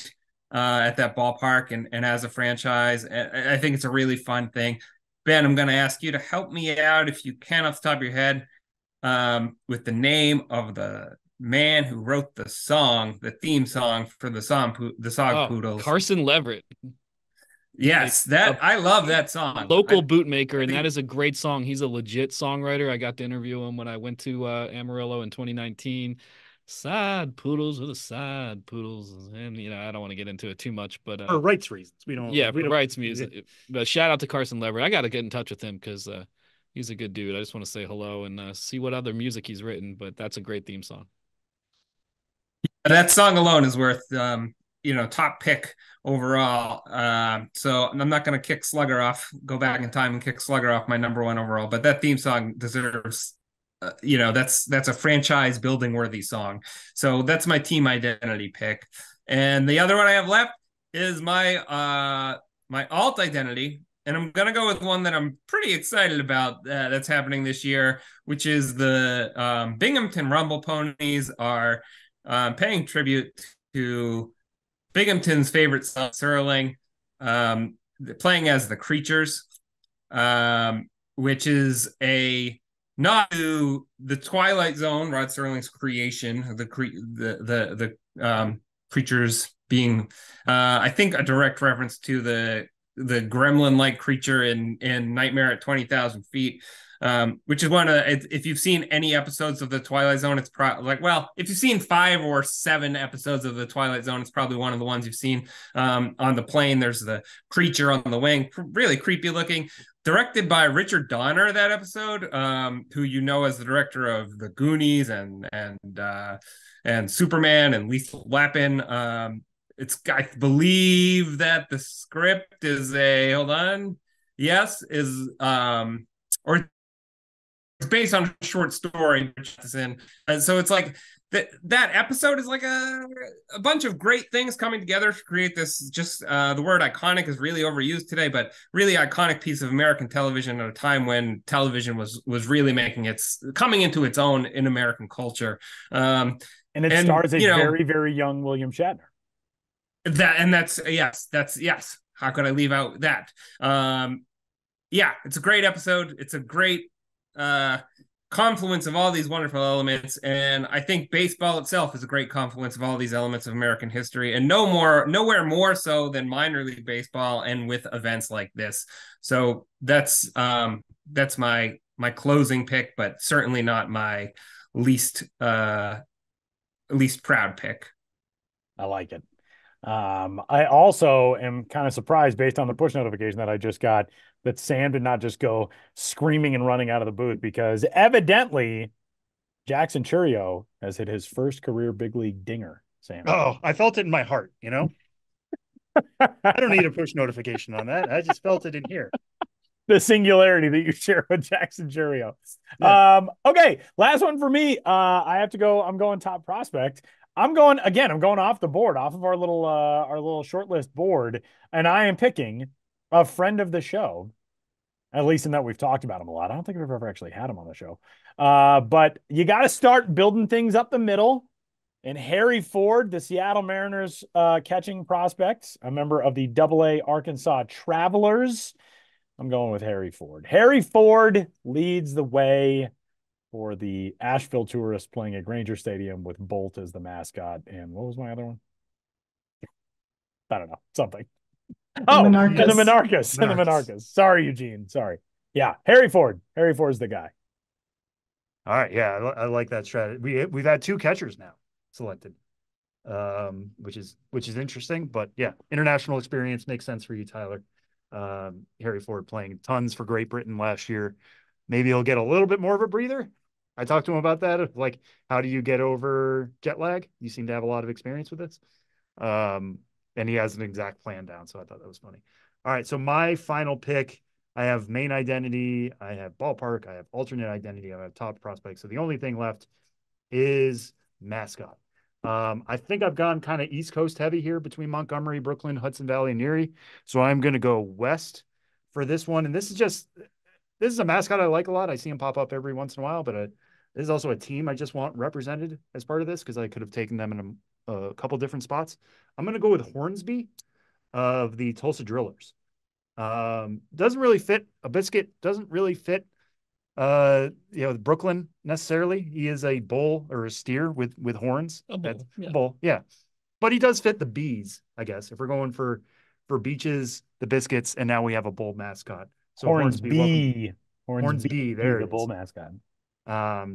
at that ballpark and as a franchise. I think it's a really fun thing. Ben, I'm going to ask you to help me out if you can off the top of your head with the name of the man who wrote the theme song for the Sod Poodles. Carson Leverett. Yes, I love that song. Local bootmaker, and that is a great song. He's a legit songwriter. I got to interview him when I went to Amarillo in 2019. Sod Poodles are the Sod Poodles, and I don't want to get into it too much, but for rights reasons, we don't. Rights music. But shout out to Carson Leverett. I got to get in touch with him because he's a good dude. I just want to say hello and see what other music he's written. But that's a great theme song. That song alone is worth top pick overall. So I'm not going to kick Slugger off, go back in time and kick Slugger off my number one overall, but that theme song deserves, that's a franchise building worthy song. So that's my team identity pick. And the other one I have left is my alt identity. And I'm going to go with one that I'm pretty excited about that's happening this year, which is the Binghamton Rumble Ponies are paying tribute to Binghamton's favorite son, Serling. playing as the Creatures, which is a nod to the Twilight Zone, Rod Serling's creation, the creatures being, I think, a direct reference to the gremlin-like creature in Nightmare at 20,000 Feet. Which is if you've seen any episodes of the Twilight Zone, it's probably if you've seen 5 or 7 episodes of the Twilight Zone, it's probably one of the ones you've seen. On the plane, there's the creature on the wing, really creepy looking, directed by Richard Donner, that episode, who you know as the director of The Goonies and Superman and Lethal Weapon. I believe that the script is or it's based on a short story, and so it's like that episode is like a bunch of great things coming together to create this. Just the word iconic is really overused today, but really iconic piece of American television at a time when television was really coming into its own in American culture. And it stars a very, very young William Shatner. That's yes. How could I leave out that? It's a great episode. It's a great confluence of all these wonderful elements, and I think baseball itself is a great confluence of all these elements of American history, and nowhere more so than minor league baseball, and with events like this. So that's my closing pick, but certainly not my least proud pick. I like it. I also am kind of surprised, based on the push notification that I just got, that Sam did not just go screaming and running out of the booth, because evidently Jackson Chourio has hit his first career big league dinger. Sam. Oh, I felt it in my heart, I don't need a push notification on that. I just felt it in here. The singularity that you share with Jackson Chourio. Yeah. Okay, last one for me. I have to go. I'm going top prospect. I'm going off the board, off of our little short list board, and I am picking a friend of the show, at least in that we've talked about him a lot. I don't think we've ever actually had him on the show. But you got to start building things up the middle. And Harry Ford, the Seattle Mariners catching prospect, a member of the AA Arkansas Travelers. I'm going with Harry Ford. Harry Ford leads the way for the Asheville Tourists, playing at Granger Stadium with Bolt as the mascot. And what was my other one? I don't know. Something. Oh, and the Monarchas. Sorry, Eugene. Sorry. Yeah, Harry Ford. Harry Ford's the guy. All right. Yeah, I like that strategy. We've had 2 catchers now selected, which is interesting. But yeah, international experience makes sense for you, Tyler. Harry Ford playing tons for Great Britain last year. Maybe he'll get a little bit more of a breather. I talked to him about that. Like, how do you get over jet lag? You seem to have a lot of experience with this. And he has an exact plan down. So I thought that was funny. All right. So my final pick, I have main identity, I have ballpark, I have alternate identity, I have top prospect. So the only thing left is mascot. I think I've gone kind of East Coast heavy here between Montgomery, Brooklyn, Hudson Valley, and Erie. So I'm going to go west for this one. And this is a mascot I like a lot. I see him pop up every once in a while, but this is also a team I just want represented as part of this, because I could have taken them in a couple different spots. I'm going to go with Hornsby of the Tulsa Drillers. Doesn't really fit a biscuit. Doesn't really fit, Brooklyn necessarily. He is a bull or a steer with horns. A bull, yeah. Bull, yeah. But he does fit the bees, I guess. If we're going for beaches, the biscuits, and now we have a bull mascot. So Hornsby. Hornsby, there the bull mascot.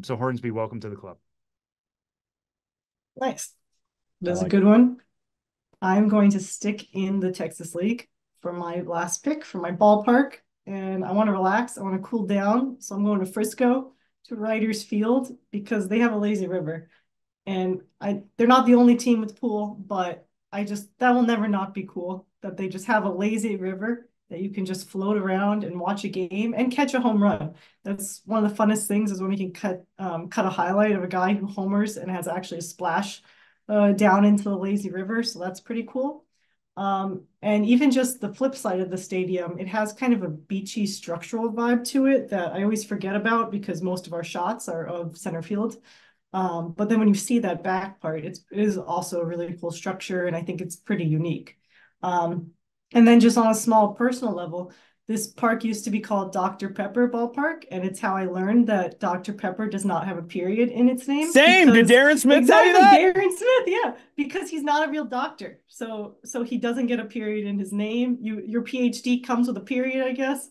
So Hornsby, welcome to the club. Nice. That's a good one. I'm going to stick in the Texas League for my last pick for my ballpark, and I want to relax. I want to cool down. So I'm going to Frisco, to Writers Field, because they have a lazy river, and they're not the only team with pool, but that will never not be cool that they just have a lazy river that you can just float around and watch a game and catch a home run. That's one of the funnest things, is when we can cut a highlight of a guy who homers and has actually a splash down into the lazy river. So that's pretty cool. And even just the flip side of the stadium, it has kind of a beachy structural vibe to it that I always forget about, because most of our shots are of center field. But then when you see that back part, it is also a really cool structure, and I think it's pretty unique. And then just on a small personal level, this park used to be called Dr. Pepper Ballpark, and it's how I learned that Dr. Pepper does not have a period in its name. Same. Did Darren Smith tell you that? Darren Smith, yeah, because he's not a real doctor, so he doesn't get a period in his name. Your PhD comes with a period, I guess.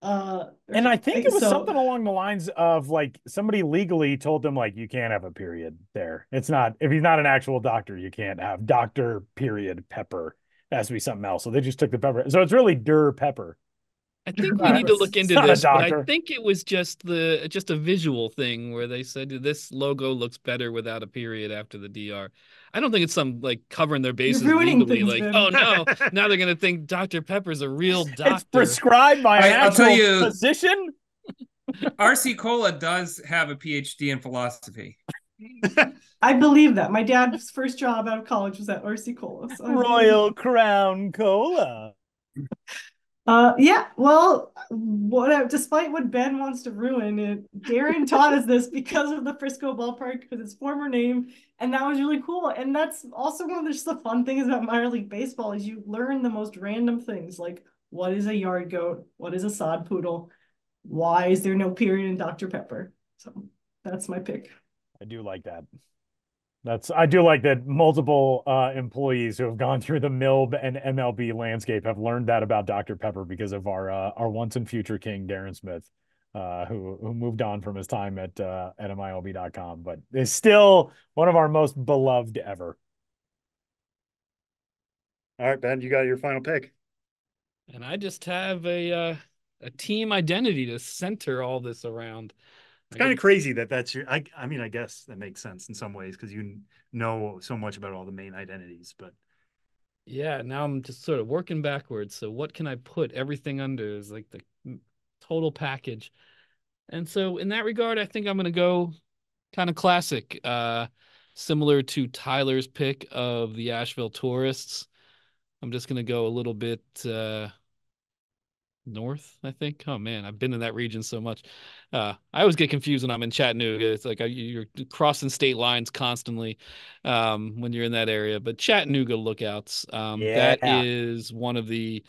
And I think it was something along the lines of like somebody legally told them like you can't have a period there. It's not, if he's not an actual doctor, you can't have Dr. period Pepper. It has to be something else. So they just took the pepper. So it's really Der Pepper. I think we need to look into this, but I think it was just a visual thing where they said this logo looks better without a period after the DR. I don't think it's some like covering their bases legally, like, oh no, now they're gonna think Dr. Pepper's a real doctor. It's prescribed by an actual physician. RC Cola does have a PhD in philosophy. I believe that. My dad's first job out of college was at RC Cola. So Royal Crown Cola. Yeah, well, despite what Ben wants to ruin, Darren taught us this because of the Frisco ballpark, because its former name, and that was really cool. And that's also one of the fun things about minor league baseball is you learn the most random things, like what is a yard goat, what is a sod poodle, why is there no period in Dr. Pepper? So that's my pick. I do like that. I do like that multiple employees who have gone through the MLB and MLB landscape have learned that about Dr. Pepper because of our once and future king, Darren Smith, who moved on from his time at MLB.com, but is still one of our most beloved ever. All right, Ben, you got your final pick. And I just have a team identity to center all this around. It's kind of crazy that's your. I mean, I guess that makes sense in some ways because you know so much about all the main identities, but yeah, now I'm just sort of working backwards. So what can I put everything under is like the total package. And so in that regard, I think I'm going to go kind of classic, similar to Tyler's pick of the Asheville Tourists. I'm just going to go a little bit north, I think. Oh man, I've been in that region so much. I always get confused when I'm in Chattanooga. It's like you're crossing state lines constantly when you're in that area. But Chattanooga Lookouts, that is one of the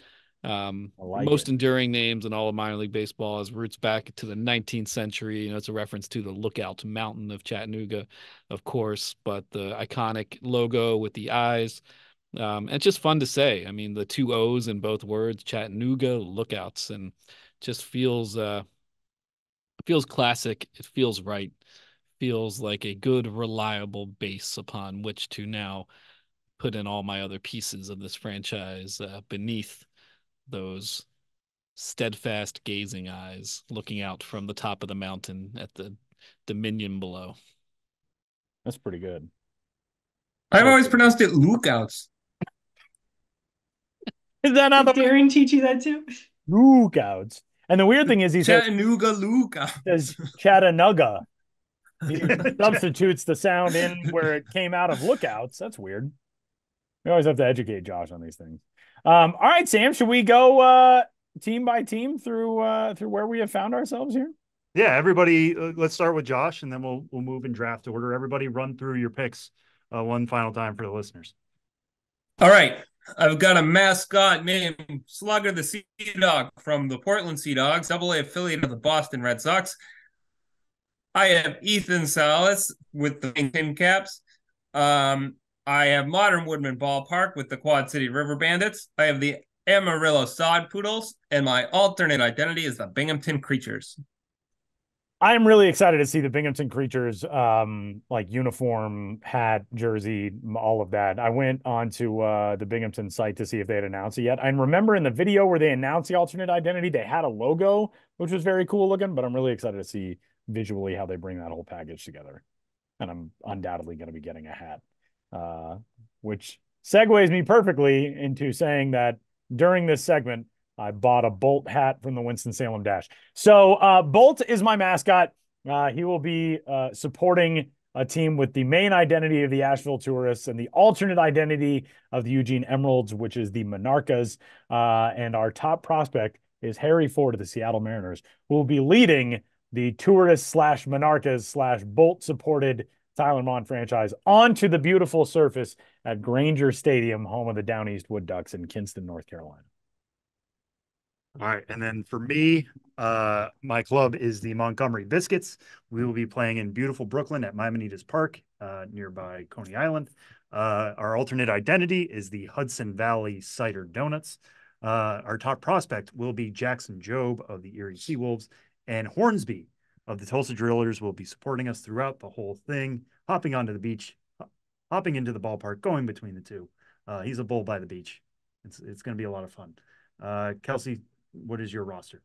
most enduring names in all of minor league baseball. Has roots back to the 19th century. You know, it's a reference to the Lookout Mountain of Chattanooga, of course, but the iconic logo with the eyes. It's just fun to say. I mean, the two O's in both words, Chattanooga Lookouts, and just feels classic. It feels right. Feels like a good, reliable base upon which to now put in all my other pieces of this franchise beneath those steadfast gazing eyes looking out from the top of the mountain at the dominion below. That's pretty good. I've always pronounced it Lookouts. Is that not Did Darren teach you that too? Lookouts. And the weird thing is he says Chattanooga Lookouts. Says Chattanooga. He substitutes the sound in where it came out of Lookouts. That's weird. We always have to educate Josh on these things. All right, Sam, should we go team by team through where we have found ourselves here? Yeah, everybody, let's start with Josh, and then we'll move in draft order. Everybody run through your picks one final time for the listeners. All right. I've got a mascot named Slugger the Sea Dog from the Portland Sea Dogs, AA affiliate of the Boston Red Sox. I have Ethan Salas with the Tin Caps. I have Modern Woodman Ballpark with the Quad City River Bandits. I have the Amarillo Sod Poodles, and my alternate identity is the Binghamton Creatures. I am really excited to see the Binghamton Creatures, like uniform, hat, jersey, all of that. I went onto the Binghamton site to see if they had announced it yet. I remember in the video where they announced the alternate identity, they had a logo, which was very cool looking, but I'm really excited to see visually how they bring that whole package together. And I'm undoubtedly going to be getting a hat, which segues me perfectly into saying that during this segment, I bought a Bolt hat from the Winston-Salem Dash. So Bolt is my mascot. He will be supporting a team with the main identity of the Asheville Tourists and the alternate identity of the Eugene Emeralds, which is the Monarchas. And our top prospect is Harry Ford of the Seattle Mariners, who will be leading the Tourists / Monarchas / Bolt-supported Tyler Mond franchise onto the beautiful surface at Granger Stadium, home of the Down East Wood Ducks in Kinston, North Carolina. All right. And then for me, my club is the Montgomery Biscuits. We will be playing in beautiful Brooklyn at Maimonides Park, nearby Coney Island. Our alternate identity is the Hudson Valley Cider Donuts. Our top prospect will be Jackson Jobe of the Erie Seawolves, and Hornsby of the Tulsa Drillers will be supporting us throughout the whole thing, hopping onto the beach, hopping into the ballpark, going between the two. He's a bull by the beach. It's going to be a lot of fun. Kelsie, what is your roster?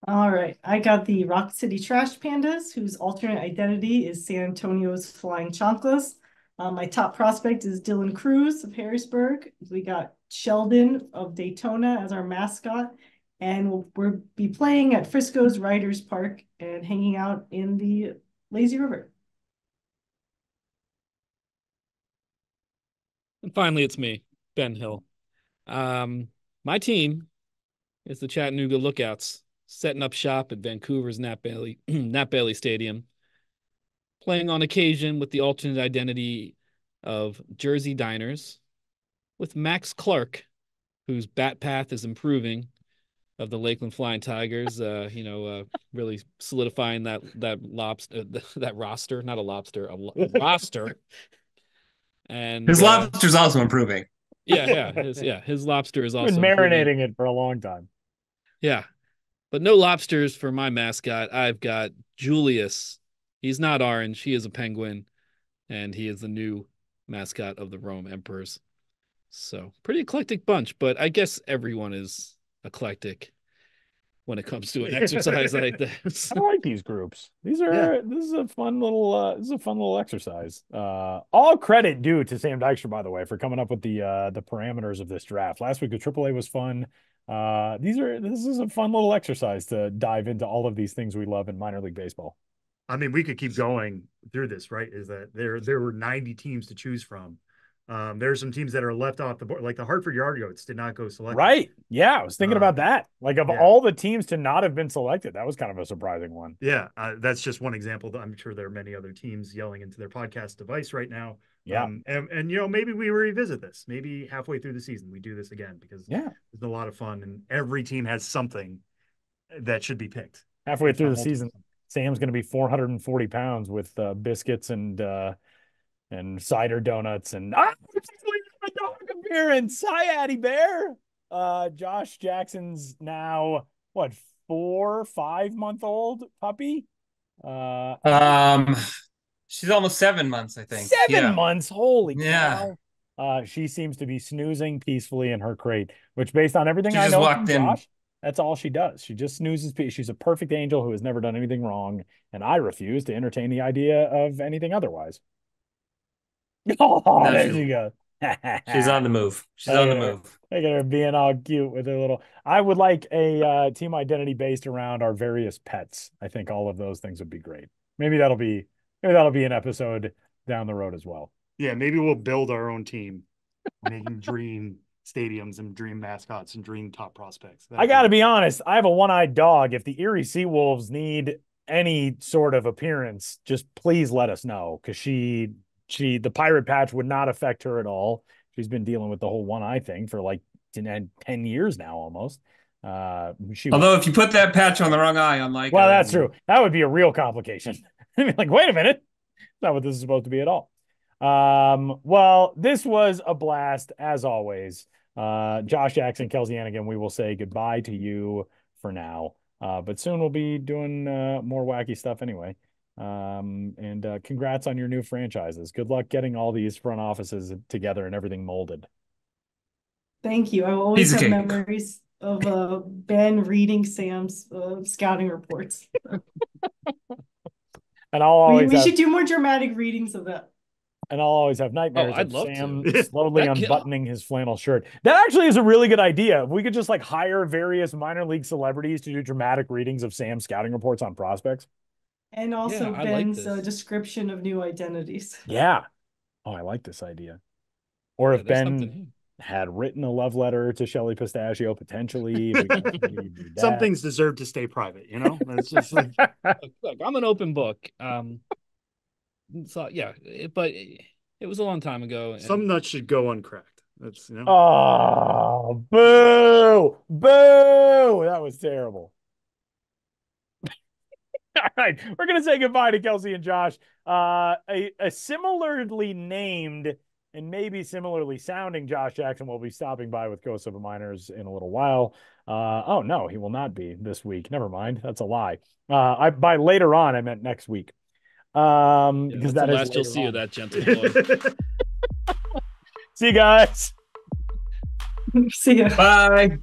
All right. I got the Rock City Trash Pandas, whose alternate identity is San Antonio's Flying Chanclas. My top prospect is Dylan Cruz of Harrisburg. We got Sheldon of Daytona as our mascot. And we'll be playing at Frisco's Riders Park and hanging out in the lazy river. And finally, it's me, Ben Hill. My team is the Chattanooga Lookouts, setting up shop at Vancouver's Nat Bailey Stadium, playing on occasion with the alternate identity of Jersey Diners, with Max Clark, whose bat path is improving, of the Lakeland Flying Tigers, really solidifying that roster, not a lobster, a roster. And his lobster's also improving. His lobster is also been marinating it for a long time. Yeah, but no lobsters for my mascot. I've got Julius. He's not orange. He is a penguin, and he is the new mascot of the Rome Emperors. So pretty eclectic bunch, but I guess everyone is eclectic when it comes to an exercise like this. I like these groups. This is a fun little exercise. All credit due to Sam Dykstra, by the way, for coming up with the parameters of this draft. Last week the AAA was fun. This is a fun little exercise to dive into all of these things we love in minor league baseball. I mean, we could keep going through this, right? Is that there were 90 teams to choose from. There are some teams that are left off the board, like the Hartford Yard Goats did not go selected. Right. Yeah, I was thinking about that. Like all the teams to not have been selected, that was kind of a surprising one. Yeah, that's just one example. I'm sure there are many other teams yelling into their podcast device right now. Yeah. And maybe we revisit this. Maybe halfway through the season we do this again, because it's a lot of fun and every team has something that should be picked. Halfway through the season, Sam's going to be 440 pounds with biscuits and cider donuts and my dog appearance. Hi, Addie Bear. Josh Jackson's now 4-5-month-old puppy. She's almost 7 months, I think. 7 months. Holy cow. She seems to be snoozing peacefully in her crate, which, based on everything I know from Josh, that's all she does. She just snoozes. She's a perfect angel who has never done anything wrong, and I refuse to entertain the idea of anything otherwise. Oh, there she goes. She's on the move. She's on the move. Look at her being all cute with her little. I would like a team identity based around our various pets. I think all of those things would be great. Maybe that'll be an episode down the road as well. Yeah, maybe we'll build our own team, making dream stadiums and dream mascots and dream top prospects. I got to be honest. I have a one-eyed dog. If the Erie Seawolves need any sort of appearance, just please let us know, because the pirate patch would not affect her at all. She's been dealing with the whole one eye thing for like 10 years now almost. Although if you put that patch on the wrong eye, unlike that's true. That would be a real complication. I mean, like, wait a minute. That's not what this is supposed to be at all. Well, this was a blast as always. Josh Jackson, Kelsie Heneghan, we will say goodbye to you for now. But soon we'll be doing more wacky stuff anyway. And congrats on your new franchises. Good luck getting all these front offices together and everything molded. Thank you. I will always have memories of Ben reading Sam's scouting reports. And we should do more dramatic readings of that. And I'll always have nightmares of Sam slowly unbuttoning his flannel shirt. That actually is a really good idea. If we could just like hire various minor league celebrities to do dramatic readings of Sam's scouting reports on prospects. And also Ben's description of new identities. Yeah. Oh, I like this idea. Or if Ben had written a love letter to Shelly Pistachio, potentially. Some things deserve to stay private, you know? It's just like... Look, I'm an open book. So yeah, but it was a long time ago. Some nuts should go uncracked. That's Oh, boo, boo! That was terrible. All right, we're gonna say goodbye to Kelsie and Josh. A similarly named and maybe similarly sounding Josh Jackson will be stopping by with Ghosts of the Miners in a little while. Oh no, he will not be this week. Never mind, that's a lie. By later on, I meant next week. Because that is last you'll see of that gentleman. See you guys. See ya. Bye.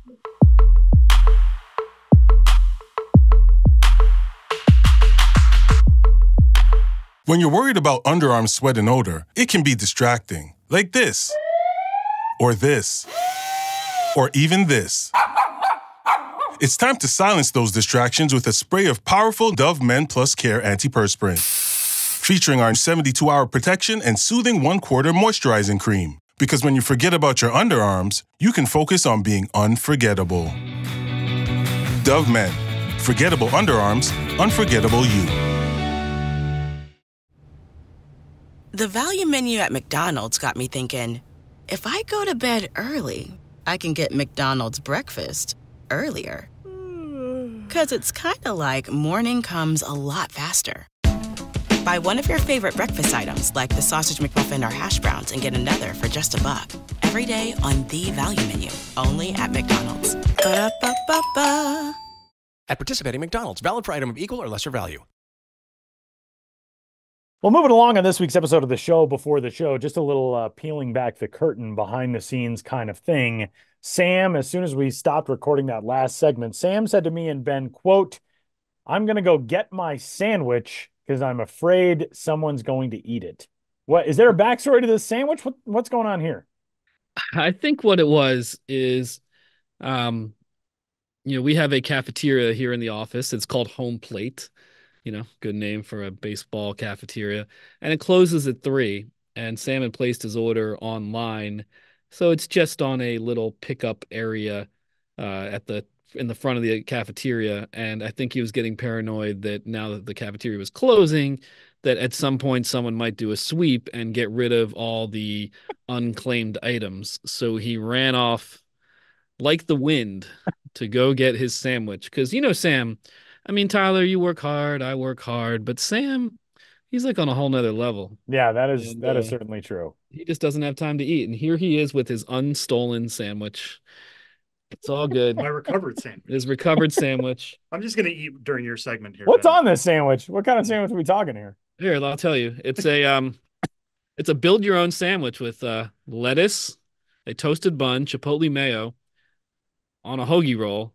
When you're worried about underarm sweat and odor, it can be distracting. Like this. Or this. Or even this. It's time to silence those distractions with a spray of powerful Dove Men Plus Care Antiperspirant. Featuring our 72-hour protection and soothing 1/4 moisturizing cream. Because when you forget about your underarms, you can focus on being unforgettable. Dove Men. Forgettable underarms, unforgettable you. The value menu at McDonald's got me thinking, if I go to bed early, I can get McDonald's breakfast earlier. 'Cause it's kind of like morning comes a lot faster. Buy one of your favorite breakfast items like the sausage McMuffin or hash browns and get another for just $1 every day on the value menu, only at McDonald's. Ba-da-ba-ba-ba. At participating McDonald's, valid for item of equal or lesser value. Well, moving along on this week's episode of the show before the show, just a little peeling back the curtain behind the scenes kind of thing. Sam, as soon as we stopped recording that last segment, Sam said to me and Ben, quote, "I'm going to go get my sandwich because I'm afraid someone's going to eat it." What is there a backstory to this sandwich? What's going on here? I think what it was is, we have a cafeteria here in the office. It's called Home Plate. Good name for a baseball cafeteria. And it closes at 3. And Sam had placed his order online. So it's just on a little pickup area in the front of the cafeteria. And I think he was getting paranoid that now that the cafeteria was closing, that at some point someone might do a sweep and get rid of all the unclaimed items. So he ran off like the wind to go get his sandwich. Because, Sam, I mean, Tyler, you work hard, I work hard, but Sam, he's like on a whole nother level. Yeah, that is certainly true. He just doesn't have time to eat. And here he is with his unstolen sandwich. It's all good. My recovered sandwich. His recovered sandwich. I'm just going to eat during your segment here. What's on this sandwich? What kind of sandwich are we talking here? Here, I'll tell you. It's a build your own sandwich with lettuce, a toasted bun, chipotle mayo on a hoagie roll.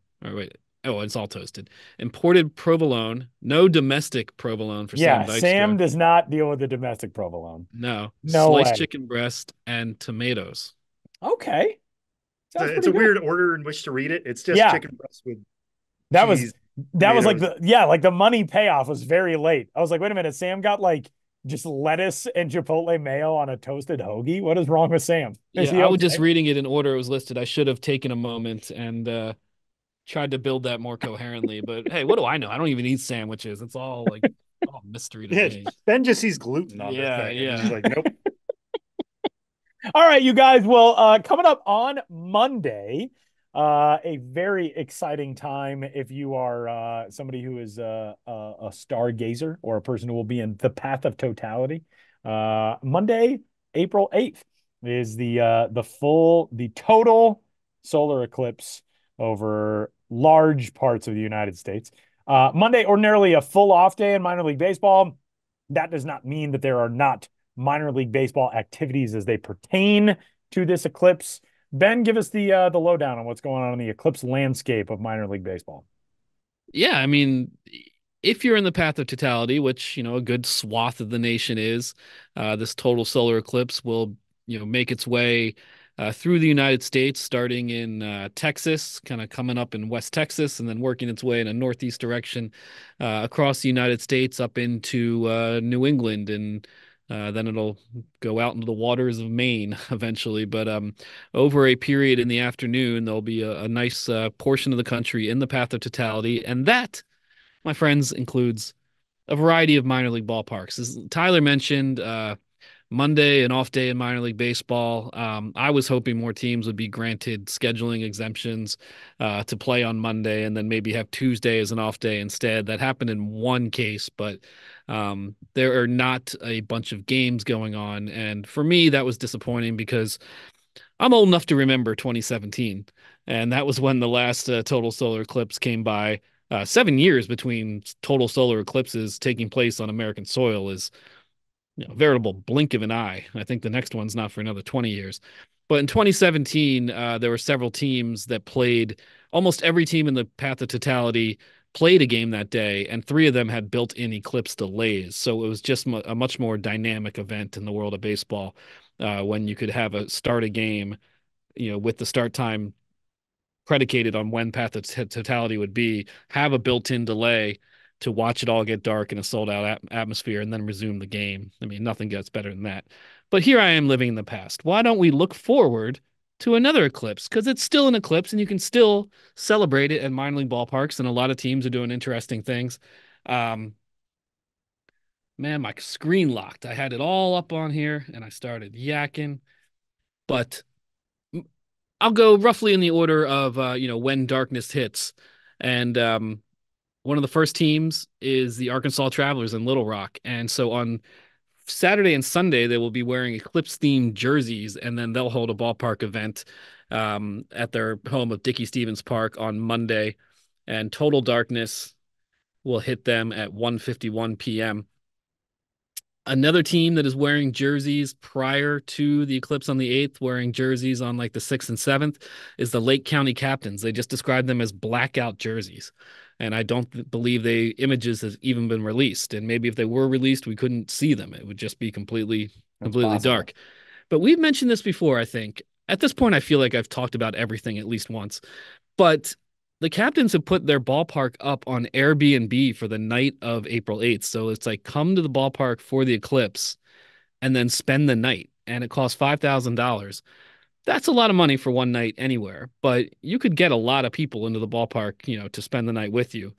Oh, it's all toasted. Imported provolone. No domestic provolone for Sam Dykstra. Sam does not deal with the domestic provolone. No. No Sliced way. chicken breast and tomatoes. Okay. It's a weird order in which to read it. It's just chicken breast with cheese, that was like the money payoff was very late. I was like, wait a minute, Sam got like just lettuce and chipotle mayo on a toasted hoagie? What is wrong with Sam? I was just reading it in order it was listed. I should have taken a moment and tried to build that more coherently, but hey, what do I know? I don't even eat sandwiches. It's all like mystery to me. Ben just sees gluten on yeah. He's like, nope. All right, you guys. Well, coming up on Monday, a very exciting time if you are somebody who is a stargazer or a person who will be in the path of totality. Monday, April 8th is the total solar eclipse over large parts of the United States. Monday, ordinarily a full off day in minor league baseball. That does not mean that there are not minor league baseball activities as they pertain to this eclipse. Ben, give us the lowdown on what's going on in the eclipse landscape of minor league baseball. Yeah, I mean, if you're in the path of totality, which, a good swath of the nation is, this total solar eclipse will, make its way through the United States, starting in Texas, kind of coming up in West Texas, and then working its way in a northeast direction across the United States up into New England, and then it'll go out into the waters of Maine eventually. But over a period in the afternoon, there'll be a nice portion of the country in the path of totality, and that, my friends, includes a variety of minor league ballparks. As Tyler mentioned, Monday, an off day in minor league baseball. I was hoping more teams would be granted scheduling exemptions to play on Monday and then maybe have Tuesday as an off day instead. That happened in one case, but there are not a bunch of games going on. And for me, that was disappointing because I'm old enough to remember 2017. And that was when the last total solar eclipse came by. 7 years between total solar eclipses taking place on American soil is veritable blink of an eye. I think the next one's not for another 20 years. But in 2017, there were several teams that played. Almost every team in the path of totality played a game that day, and 3 of them had built-in eclipse delays. So it was just a much more dynamic event in the world of baseball when you could have start a game, with the start time predicated on when path of totality would be, have a built-in delay to watch it all get dark in a sold-out atmosphere and then resume the game. I mean, nothing gets better than that. But here I am living in the past. Why don't we look forward to another eclipse? Because it's still an eclipse, and you can still celebrate it at minor league ballparks, and a lot of teams are doing interesting things. Man, my screen locked. I had it all up on here, and I started yakking. But I'll go roughly in the order of, when darkness hits. And one of the first teams is the Arkansas Travelers in Little Rock. And so on Saturday and Sunday, they will be wearing eclipse-themed jerseys, and then they'll hold a ballpark event at their home of Dickey Stevens Park on Monday. And total darkness will hit them at 1:51 p.m. Another team that is wearing jerseys prior to the eclipse on the 8th, wearing jerseys on like the 6th and 7th, is the Lake County Captains. They just described them as blackout jerseys. And I don't believe images has even been released. And maybe if they were released, we couldn't see them. It would just be completely dark. But we've mentioned this before, I think. At this point, I feel like I've talked about everything at least once. But the Captains have put their ballpark up on Airbnb for the night of April 8th. So it's like, come to the ballpark for the eclipse and then spend the night. And it costs $5,000. That's a lot of money for one night anywhere, but you could get a lot of people into the ballpark, to spend the night with you.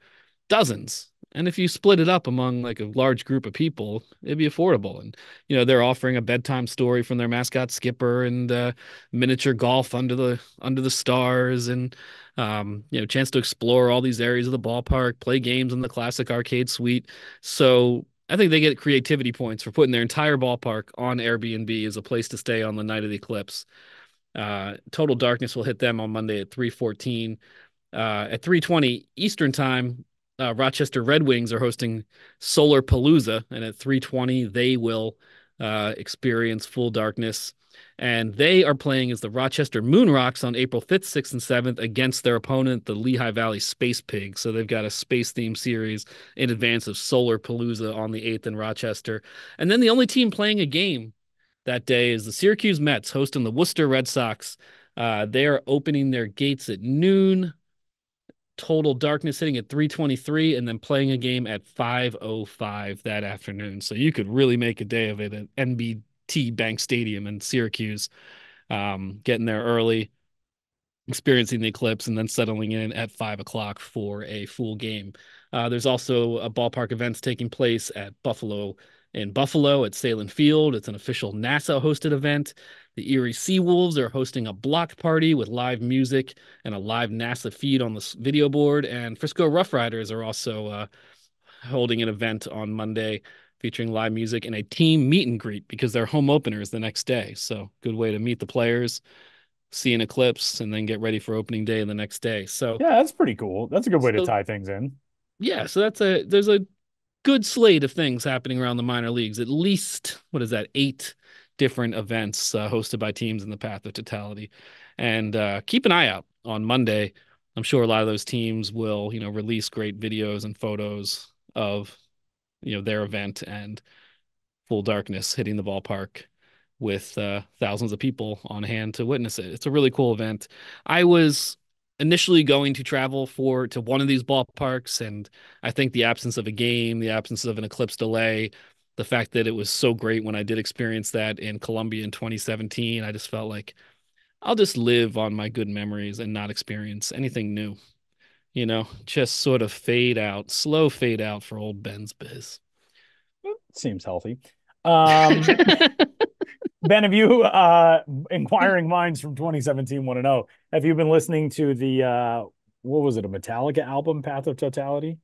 Dozens. And if you split it up among like a large group of people, it'd be affordable. And, they're offering a bedtime story from their mascot Skipper and miniature golf under the stars and, chance to explore all these areas of the ballpark, play games in the classic arcade suite. So I think they get creativity points for putting their entire ballpark on Airbnb as a place to stay on the night of the eclipse. Total darkness will hit them on Monday at 3:14. At 3:20 Eastern time, Rochester Red Wings are hosting Solar Palooza, and at 3:20 they will experience full darkness. And they are playing as the Rochester Moonrocks on April 5th, 6th, and 7th against their opponent, the Lehigh Valley Space Pigs. So they've got a space-themed series in advance of Solar Palooza on the 8th in Rochester. And then the only team playing a game that day is the Syracuse Mets hosting the Worcester Red Sox. They are opening their gates at noon. Total darkness hitting at 3:23 and then playing a game at 5:05 that afternoon. So you could really make a day of it at NBT Bank Stadium in Syracuse, getting there early, experiencing the eclipse, and then settling in at 5 o'clock for a full game. There's also a ballpark events taking place at in Buffalo at Salem Field. It's an official NASA-hosted event. The Erie Seawolves are hosting a block party with live music and a live NASA feed on the video board. And Frisco Rough Riders are also holding an event on Monday featuring live music and a team meet and greet because their home opener is the next day. So good way to meet the players, see an eclipse, and then get ready for opening day the next day. So yeah, that's pretty cool. That's a good way to tie things in. Yeah, so there's a good slate of things happening around the minor leagues. At least, 8 different events hosted by teams in the path of totality. And keep an eye out on Monday. I'm sure a lot of those teams will, release great videos and photos of, their event and full darkness hitting the ballpark with thousands of people on hand to witness it. It's a really cool event. I was initially going to travel to one of these ballparks, and I think the absence of a game, the absence of an eclipse delay, the fact that it was so great when I did experience that in Columbia in 2017, I just felt like I'll just live on my good memories and not experience anything new. just sort of slow fade out for old Ben's biz. Seems healthy. Ben, have you, inquiring minds from 2017 want to know, have you been listening to the, what was it, a Metallica album, Path of Totality?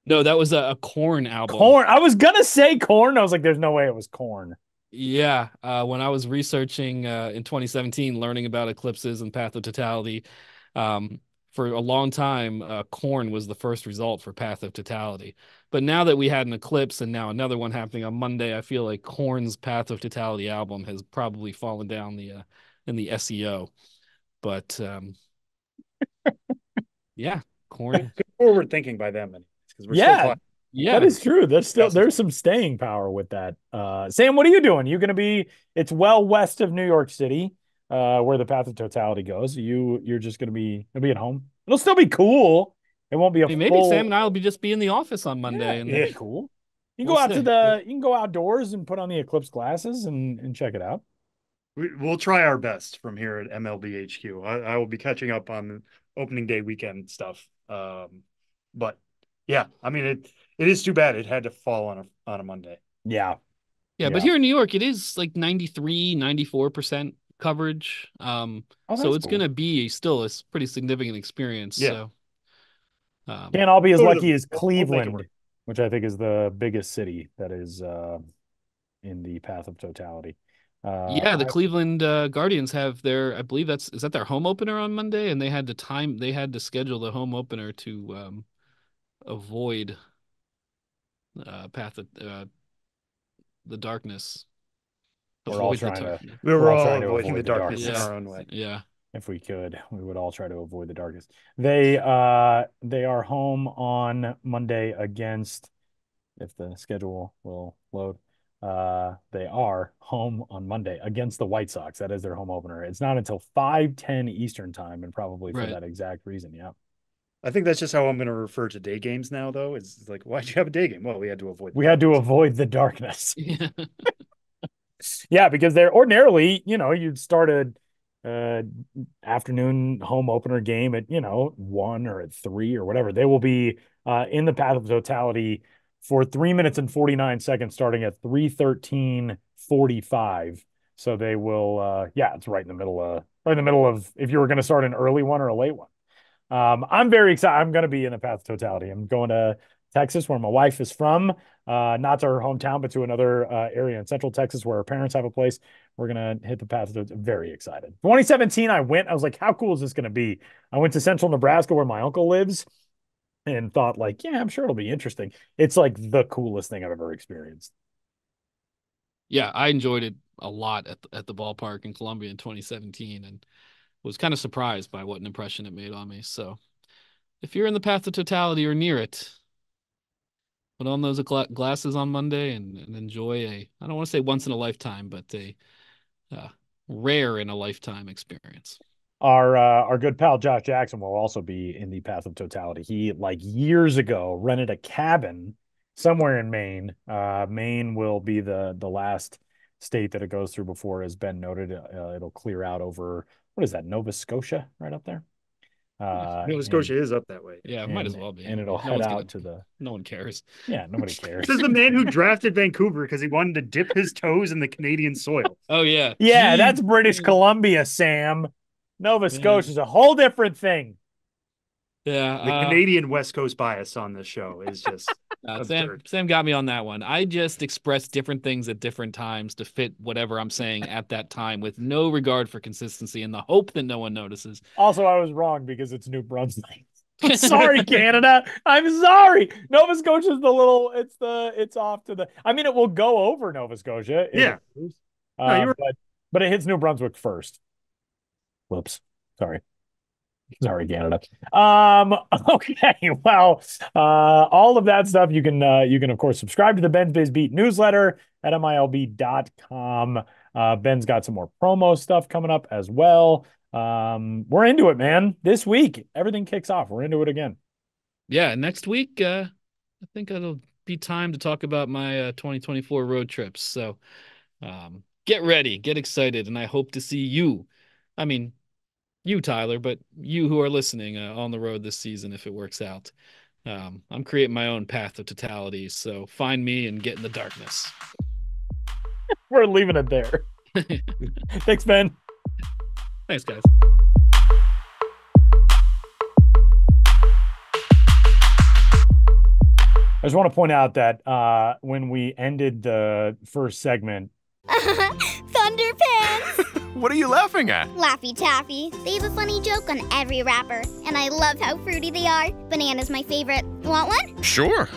No, that was a Korn album. Korn. I was going to say Korn. I was like, there's no way it was Korn. Yeah. When I was researching in 2017, learning about eclipses and Path of Totality, for a long time, Korn was the first result for Path of Totality. But now that we had an eclipse and now another one happening on Monday, I feel like Korn's Path of Totality album has probably fallen down in the SEO. But yeah, Korn. Good forward thinking by them, because we're still that is true. There's some staying power with that. Sam, what are you doing? It's well west of New York City. Where the Path of Totality goes. You're just gonna be at home. It'll still be cool. It won't be maybe Sam and I will just be in the office on Monday. Yeah, it'll be cool. You can go outdoors and put on the eclipse glasses and check it out. We'll try our best from here at MLB HQ. I will be catching up on opening day weekend stuff. But yeah, I mean it is too bad it had to fall on a Monday. Yeah. Yeah, but here in New York, it is like 93, 94% coverage. So it's going to be still a pretty significant experience. Yeah. So can't all be as lucky as Cleveland, which I think is the biggest city that is in the Path of Totality. The Cleveland Guardians have I believe is that their home opener on Monday, and they had to schedule the home opener to avoid Path of the darkness. We're all trying to avoiding the darkness in our own way. Yeah. If we could, we would all try to avoid the darkness. They are home on Monday against, if the schedule will load, they are home on Monday against the White Sox. That is their home opener. It's not until 5:10 Eastern time, and probably for that exact reason. Yeah. I think that's just how I'm going to refer to day games now, though. It's like, why'd you have a day game? Well, we had to avoid the darkness. Yeah, because they're ordinarily, you'd start a afternoon home opener game at 1 or at 3 or whatever. They will be in the Path of Totality for 3 minutes and 49 seconds, starting at 3:13:45. So they will, it's right in the middle of if you were going to start an early one or a late one. I'm very excited. I'm going to be in the Path of Totality. I'm going to Texas, where my wife is from, not to her hometown, but to another area in Central Texas where her parents have a place. We're going to hit the Path. Very excited. 2017, I was like, how cool is this going to be? I went to Central Nebraska where my uncle lives and thought like, yeah, I'm sure it'll be interesting. It's like the coolest thing I've ever experienced. Yeah, I enjoyed it a lot at the ballpark in Columbia in 2017 and was kind of surprised by what an impression it made on me. So if you're in the Path of Totality or near it, put on those glasses on Monday and enjoy I don't want to say once in a lifetime, but a rare in a lifetime experience. Our good pal Josh Jackson will also be in the Path of Totality. He, like years ago, rented a cabin somewhere in Maine. Maine will be the last state that it goes through before, as Ben noted. It'll clear out over, what is that, Nova Scotia, right up there? Nova Scotia is up that way. Yeah, might as well be. And it'll head out to the... No one cares. Yeah, nobody cares. This is the man who drafted Vancouver because he wanted to dip his toes in the Canadian soil. Oh, yeah. Yeah, that's British Columbia, Sam. Nova Scotia is a whole different thing. Yeah. The Canadian West Coast bias on this show is just Sam got me on that one. I just express different things at different times to fit whatever I'm saying at that time with no regard for consistency and the hope that no one notices. Also, I was wrong because it's New Brunswick. I'm sorry, Canada. I'm sorry. Nova Scotia is it's off to the, I mean, it will go over Nova Scotia. Yeah. But it hits New Brunswick first. Whoops. Sorry, Canada. Okay. Well, all of that stuff you can of course subscribe to the Ben's Biz Beat newsletter at MILB.com. Ben's got some more promo stuff coming up as well. We're into it, man. This week, everything kicks off. We're into it again. Yeah. Next week, I think it'll be time to talk about my 2024 road trips. So, get ready, get excited, and I hope to see you. I mean, you, Tyler, but you who are listening on the road this season if it works out. I'm creating my own path of totality, so find me and get in the darkness. We're leaving it there. Thanks, Ben. Thanks, guys. I just want to point out that when we ended the first segment, Thunderpants! What are you laughing at? Laffy Taffy. They have a funny joke on every wrapper, and I love how fruity they are. Banana's my favorite. Want one? Sure.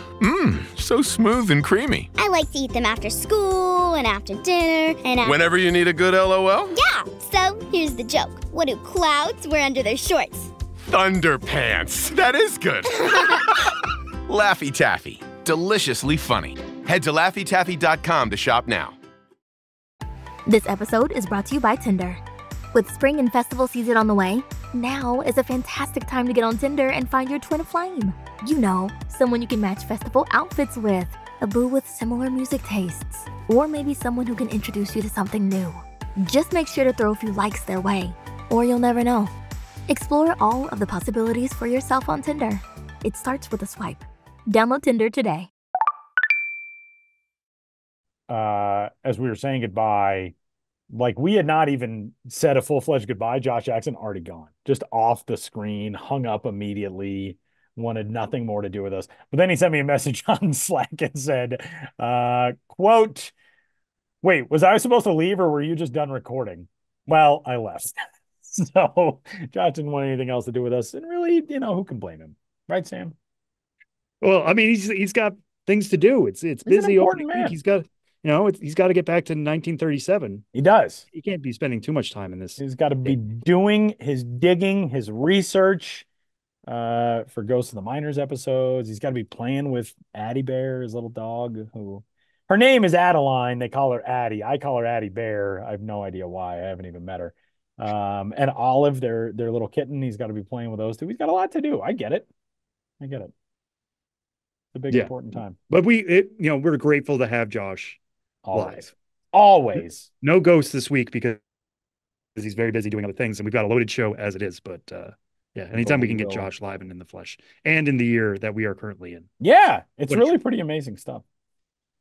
So smooth and creamy. I like to eat them after school and after dinner and whenever you need a good LOL? Yeah, so here's the joke. What do clouds wear under their shorts? Thunderpants. That is good. Laffy Taffy. Deliciously funny. Head to LaffyTaffy.com to shop now. This episode is brought to you by Tinder. With spring and festival season on the way, now is a fantastic time to get on Tinder and find your twin flame. You know, someone you can match festival outfits with, a boo with similar music tastes, or maybe someone who can introduce you to something new. Just make sure to throw a few likes their way, or you'll never know. Explore all of the possibilities for yourself on Tinder. It starts with a swipe. Download Tinder today. As we were saying goodbye, like we had not even said a full-fledged goodbye. Josh Jackson already gone, just off the screen, hung up immediately, wanted nothing more to do with us. But then he sent me a message on Slack and said, quote, "Wait, was I supposed to leave or were you just done recording?" Well, I left. So Josh didn't want anything else to do with us. And really, who can blame him? Right, Sam? Well, I mean, he's got things to do. It's busy opening week. He's got he's got to get back to 1937. He does. He can't be spending too much time in this. He's got to be doing his digging, his research for Ghost of the Miners episodes. He's got to be playing with Addie Bear, his little dog, who her name is Adeline. They call her Addie. I call her Addie Bear. I have no idea why. I haven't even met her. And Olive, their little kitten. He's got to be playing with those two. He's got a lot to do. I get it. It's a big important time. But we're grateful to have Josh live. Always. No ghost this week because he's very busy doing other things, and we've got a loaded show as it is. But anytime we can get Josh live and in the flesh, and in the year that we are currently in. Yeah, it's really pretty amazing stuff.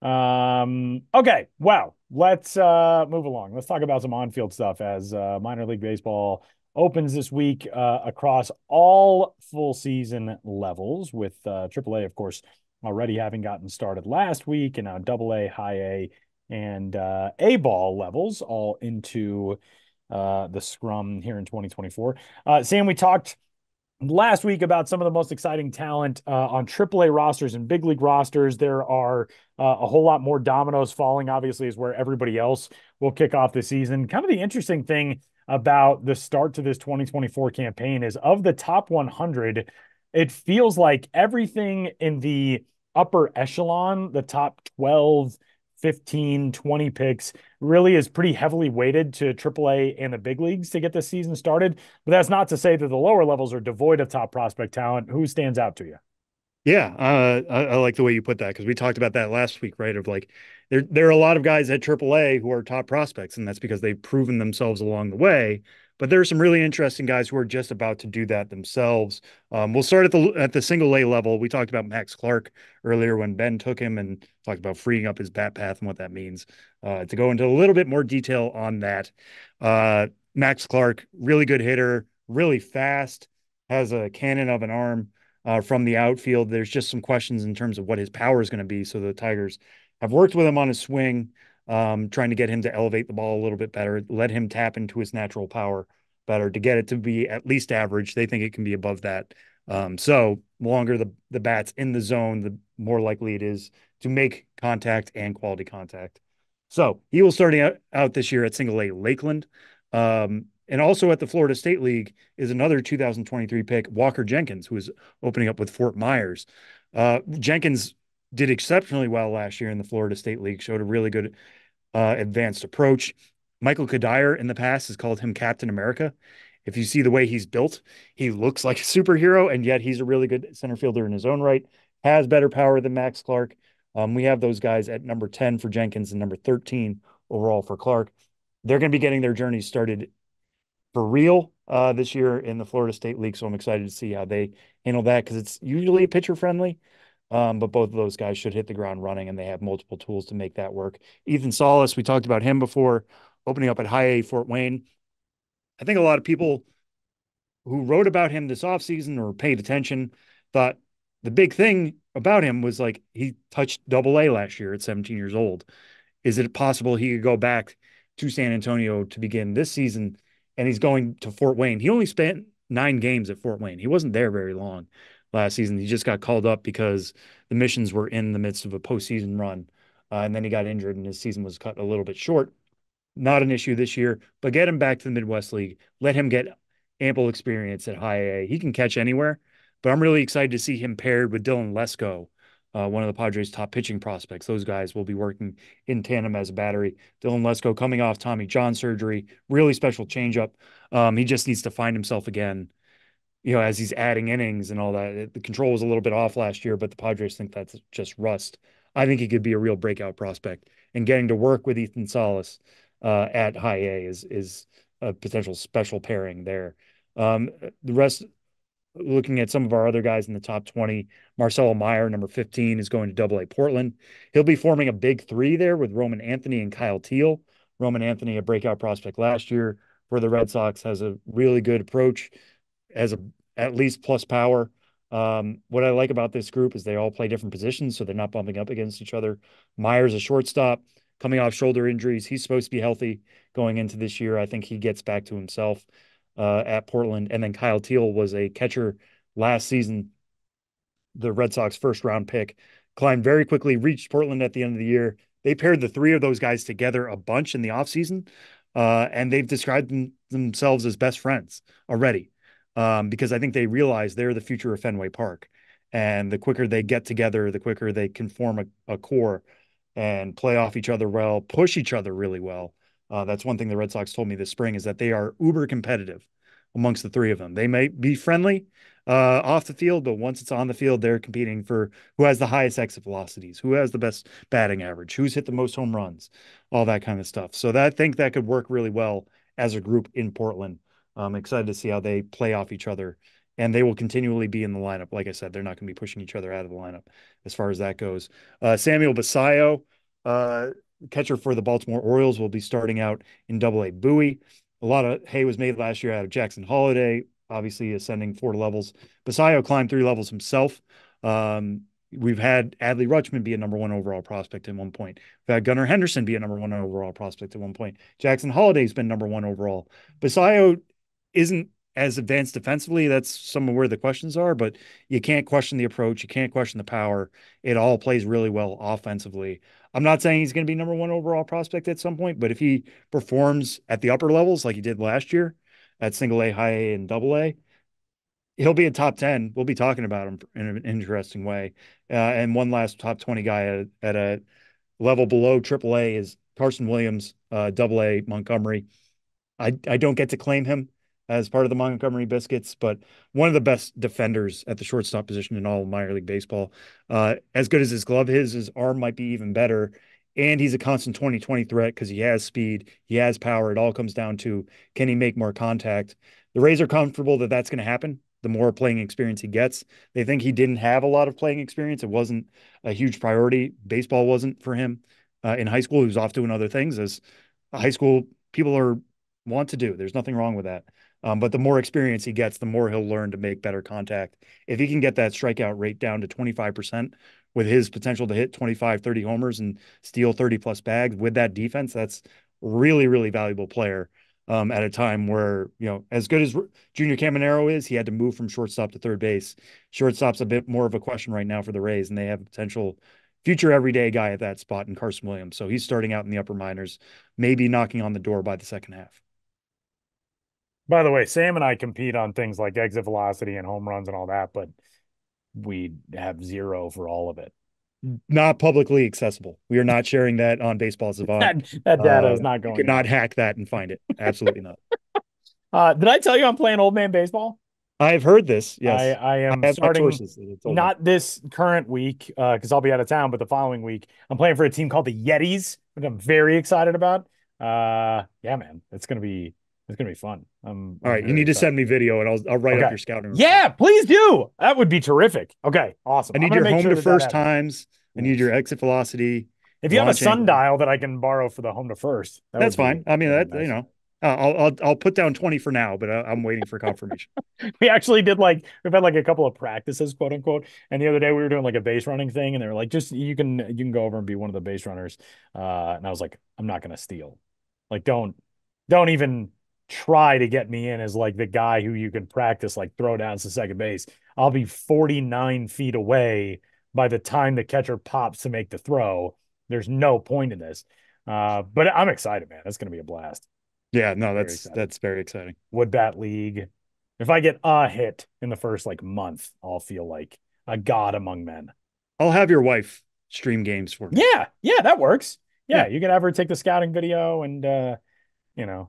Okay, well, let's move along. Let's talk about some on-field stuff as minor league baseball opens this week across all full season levels, with AAA, of course, already having gotten started last week, and now AA, High A, and A ball levels all into the scrum here in 2024. Sam, we talked last week about some of the most exciting talent on AAA rosters and big league rosters. There are a whole lot more dominoes falling, obviously, is where everybody else will kick off the season. Kind of the interesting thing about the start to this 2024 campaign is, of the top 100, it feels like everything in the upper echelon, the top 12, 15, 20 picks, really is pretty heavily weighted to AAA and the big leagues to get this season started. But that's not to say that the lower levels are devoid of top prospect talent. Who stands out to you? Yeah, I like the way you put that, because we talked about that last week, right? Of like, there are a lot of guys at AAA who are top prospects, and that's because they've proven themselves along the way. But there are some really interesting guys who are just about to do that themselves. We'll start at the single A level. We talked about Max Clark earlier when Ben took him and talked about freeing up his bat path and what that means. To go into a little bit more detail on that, Max Clark, really good hitter, really fast, has a cannon of an arm. From the outfield, there's just some questions in terms of what his power is going to be. So the Tigers have worked with him on his swing, trying to get him to elevate the ball a little bit better, let him tap into his natural power better to get it to be at least average. They think it can be above that. So the longer the bat's in the zone, the more likely it is to make contact and quality contact. So he will start out this year at single A Lakeland. And also at the Florida State League is another 2023 pick, Walker Jenkins, who is opening up with Fort Myers. Jenkins did exceptionally well last year in the Florida State League, showed a really good advanced approach. Michael Kadire in the past has called him Captain America. If you see the way he's built, he looks like a superhero, and yet he's a really good center fielder in his own right, has better power than Max Clark. We have those guys at number 10 for Jenkins and number 13 overall for Clark. They're going to be getting their journey started for real this year in the Florida State League. So I'm excited to see how they handle that because it's usually pitcher friendly. But both of those guys should hit the ground running, and they have multiple tools to make that work. Ethan Salas, we talked about him before, opening up at High A Fort Wayne. I think a lot of people who wrote about him this offseason or paid attention thought the big thing about him was like he touched AA last year at 17 years old. Is it possible he could go back to San Antonio to begin this season? And he's going to Fort Wayne. He only spent 9 games at Fort Wayne. He wasn't there very long last season. He just got called up because the Missions were in the midst of a postseason run. And then he got injured and his season was cut a little bit short. Not an issue this year, but get him back to the Midwest League. Let him get ample experience at High A. He can catch anywhere, but I'm really excited to see him paired with Dylan Lesko, one of the Padres' top pitching prospects. Those guys will be working in tandem as a battery. Dylan Lesko coming off Tommy John surgery, really special changeup. He just needs to find himself again, as he's adding innings and all that. The control was a little bit off last year, but the Padres think that's just rust. I think he could be a real breakout prospect, and getting to work with Ethan Salas at High A is a potential special pairing there. The rest, looking at some of our other guys in the top 20, Marcelo Meyer, number 15, is going to AA Portland. He'll be forming a big 3 there with Roman Anthony and Kyle Teal. Roman Anthony, a breakout prospect last year for the Red Sox, has a really good approach, has at least plus power. What I like about this group is they all play different positions, so they're not bumping up against each other. Meyer's a shortstop coming off shoulder injuries. He's supposed to be healthy going into this year. I think he gets back to himself at Portland. And then Kyle Teal was a catcher last season, the Red Sox first round pick, climbed very quickly, reached Portland at the end of the year. They paired the 3 of those guys together a bunch in the offseason, and they've described themselves as best friends already because I think they realize they're the future of Fenway Park. And the quicker they get together, the quicker they can form a core and play off each other well, push each other really well. That's one thing the Red Sox told me this spring is that they are uber competitive amongst the 3 of them. They may be friendly off the field, but once it's on the field, they're competing for who has the highest exit velocities, who has the best batting average, who's hit the most home runs, all that kind of stuff. So I think that could work really well as a group in Portland. I'm excited to see how they play off each other, and they will continually be in the lineup. Like I said, they're not going to be pushing each other out of the lineup as far as that goes. Samuel Basayo, catcher for the Baltimore Orioles, will be starting out in AA Bowie. A lot of hay was made last year out of Jackson Holiday, obviously ascending 4 levels. Basayo climbed 3 levels himself. We've had Adley Rutschman be a number 1 overall prospect at one point. We've had Gunnar Henderson be a number 1 overall prospect at one point. Jackson Holiday's been number 1 overall. Basayo isn't as advanced defensively. That's some of where the questions are, but you can't question the approach. You can't question the power. It all plays really well offensively. I'm not saying he's going to be number 1 overall prospect at some point, but if he performs at the upper levels like he did last year at single A, high A, and double A, he'll be a top 10. We'll be talking about him in an interesting way. And one last top 20 guy at a level below triple A is Carson Williams, double A Montgomery. I don't get to claim him as part of the Montgomery Biscuits, but one of the best defenders at the shortstop position in all of minor league baseball. As good as his glove is, his arm might be even better. And he's a constant 20-20 threat because he has speed, he has power. It all comes down to, can he make more contact? The Rays are comfortable that that's going to happen the more playing experience he gets. They think he didn't have a lot of playing experience. It wasn't a huge priority. Baseball wasn't for him in high school. He was off doing other things, as high school people want to do. There's nothing wrong with that. But the more experience he gets, the more he'll learn to make better contact. If he can get that strikeout rate down to 25% with his potential to hit 25, 30 homers and steal 30 plus bags with that defense, that's really, really valuable player at a time where, as good as Junior Caminero is, he had to move from shortstop to third base. Shortstop's a bit more of a question right now for the Rays, and they have a potential future everyday guy at that spot in Carson Williams. So he's starting out in the upper minors, maybe knocking on the door by the second half. By the way, Sam and I compete on things like exit velocity and home runs and all that, but we have 0 for all of it. Not publicly accessible. We are not sharing that on Baseball Savant. that data is not going. You cannot hack that and find it. Absolutely not. Did I tell you I'm playing old man baseball? I've heard this. Yes, I am starting. Not this current week because I'll be out of town, but the following week I'm playing for a team called the Yetis, which I'm very excited about. Yeah, man, it's gonna be It's gonna be fun. All right, you need to send me video, and I'll write up your scouting report. Yeah, please do. That would be terrific. Okay, awesome. I need your home to first times. I need your exit velocity. If you have a sundial that I can borrow for the home to first, that's fine. I mean, that nice. I'll put down 20 for now, but I'm waiting for confirmation. We actually did we've had a couple of practices, quote unquote. And the other day we were doing a base running thing, and they were like, just you can go over and be one of the base runners. And I was like, I'm not gonna steal. Don't even try to get me in as the guy who you can practice throw downs to second base. I'll be 49 feet away by the time the catcher pops to make the throw. There's no point in this. But I'm excited, man. That's gonna be a blast. Yeah, no, that's very exciting. Wood bat league. If I get a hit in the first month, I'll feel like a god among men. I'll have your wife stream games for me. Yeah, that works. Yeah, you can have her take the scouting video, and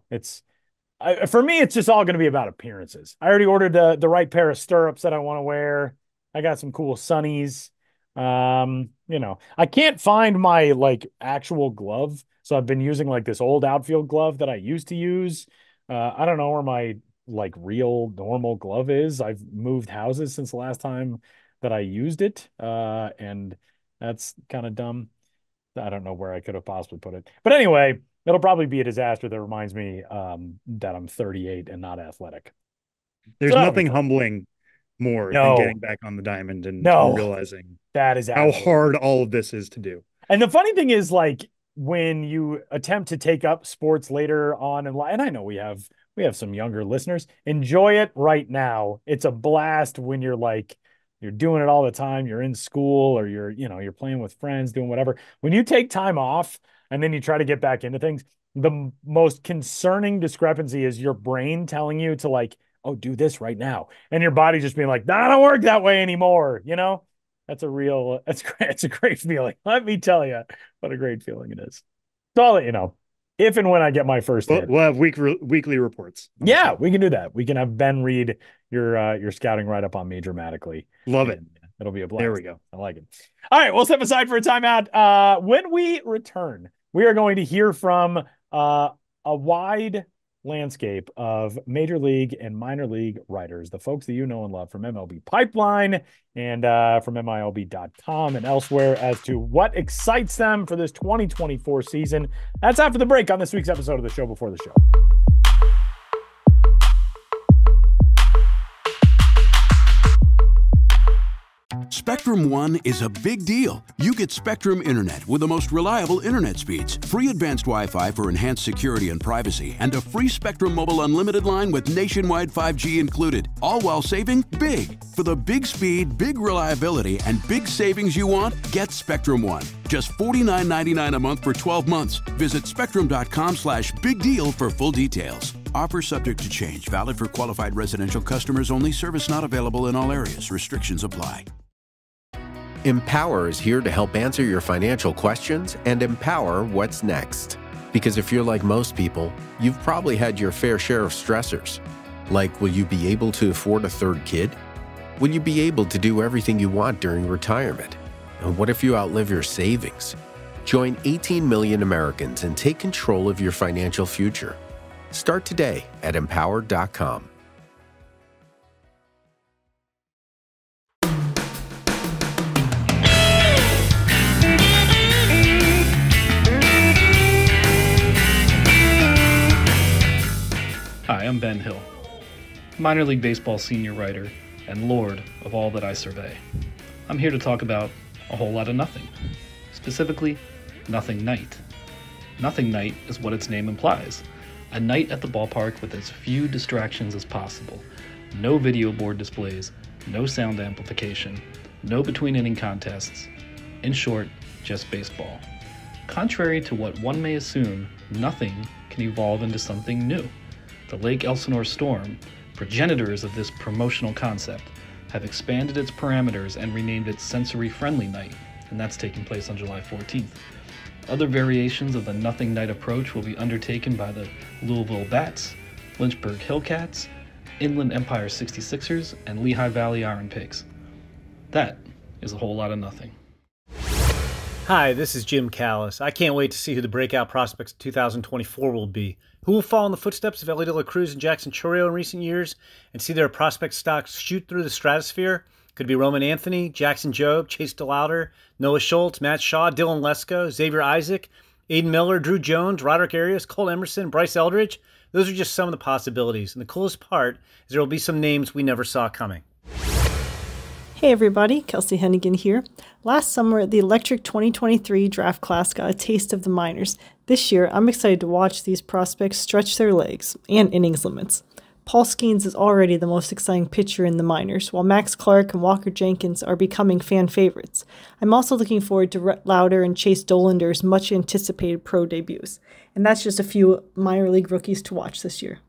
it's for me, it's just all going to be about appearances. I already ordered the right pair of stirrups that I want to wear. I got some cool sunnies. I can't find my actual glove. So I've been using this old outfield glove that I used to use. I don't know where my real normal glove is. I've moved houses since the last time that I used it. And that's kind of dumb. I don't know where I could have possibly put it. But anyway, it'll probably be a disaster that reminds me that I'm 38 and not athletic. There's nothing humbling more than getting back on the diamond and realizing that is how hard all of this is to do. And the funny thing is when you attempt to take up sports later on in life, and I know we have some younger listeners, enjoy it right now. It's a blast when you're doing it all the time. You're in school or you're playing with friends, doing whatever. When you take time off and then you try to get back into things, the most concerning discrepancy is your brain telling you to do this right now. And your body just being that don't work that way anymore. That's a great feeling. Let me tell you what a great feeling it is. So I'll let you know if and when I get my first hit. We'll have weekly reports. Yeah, we can do that. We can have Ben read your scouting right up on me dramatically. Love it. It'll be a blast. There we go. I like it. All right, we'll step aside for a timeout. When we return, we are going to hear from a wide landscape of major league and minor league writers, the folks that you know and love from MLB Pipeline and from MILB.com and elsewhere, as to what excites them for this 2024 season. That's after the break on this week's episode of The Show Before the Show. Spectrum One is a big deal. You get Spectrum Internet with the most reliable internet speeds, free advanced Wi-Fi for enhanced security and privacy, and a free Spectrum Mobile Unlimited line with nationwide 5G included, all while saving big. For the big speed, big reliability, and big savings you want, get Spectrum One. Just $49.99 a month for 12 months. Visit spectrum.com/big deal for full details. Offer subject to change. Valid for qualified residential customers only. Service not available in all areas. Restrictions apply. Empower is here to help answer your financial questions and empower what's next. Because if you're like most people, you've probably had your fair share of stressors. Like, will you be able to afford a third kid? Will you be able to do everything you want during retirement? And what if you outlive your savings? Join 18 million Americans and take control of your financial future. Start today at empower.com. Hi, I'm Ben Hill, minor league baseball senior writer and lord of all that I survey. I'm here to talk about a whole lot of nothing, specifically Nothing Night. Nothing Night is what its name implies, a night at the ballpark with as few distractions as possible. No video board displays, no sound amplification, no between-inning contests. In short, just baseball. Contrary to what one may assume, nothing can evolve into something new. The Lake Elsinore Storm, progenitors of this promotional concept, have expanded its parameters and renamed it Sensory-Friendly Night, and that's taking place on July 14th. Other variations of the Nothing Night approach will be undertaken by the Louisville Bats, Lynchburg Hillcats, Inland Empire 66ers, and Lehigh Valley Iron Pigs. That is a whole lot of nothing. Hi, this is Jim Callis. I can't wait to see who the breakout prospects of 2024 will be. Who will follow in the footsteps of Elly De La Cruz and Jackson Chourio in recent years and see their prospect stocks shoot through the stratosphere? Could it be Roman Anthony, Jackson Jobe, Chase DeLauder, Noah Schultz, Matt Shaw, Dylan Lesko, Xavier Isaac, Aiden Miller, Drew Jones, Roderick Arias, Cole Emerson, Bryce Eldridge? Those are just some of the possibilities. And the coolest part is there will be some names we never saw coming. Hey everybody, Kelsie Heneghan here. Last summer, the electric 2023 draft class got a taste of the minors. This year, I'm excited to watch these prospects stretch their legs and innings limits. Paul Skeens is already the most exciting pitcher in the minors, while Max Clark and Walker Jenkins are becoming fan favorites. I'm also looking forward to Rhett Lauder and Chase Dolander's much-anticipated pro debuts. And that's just a few minor league rookies to watch this year.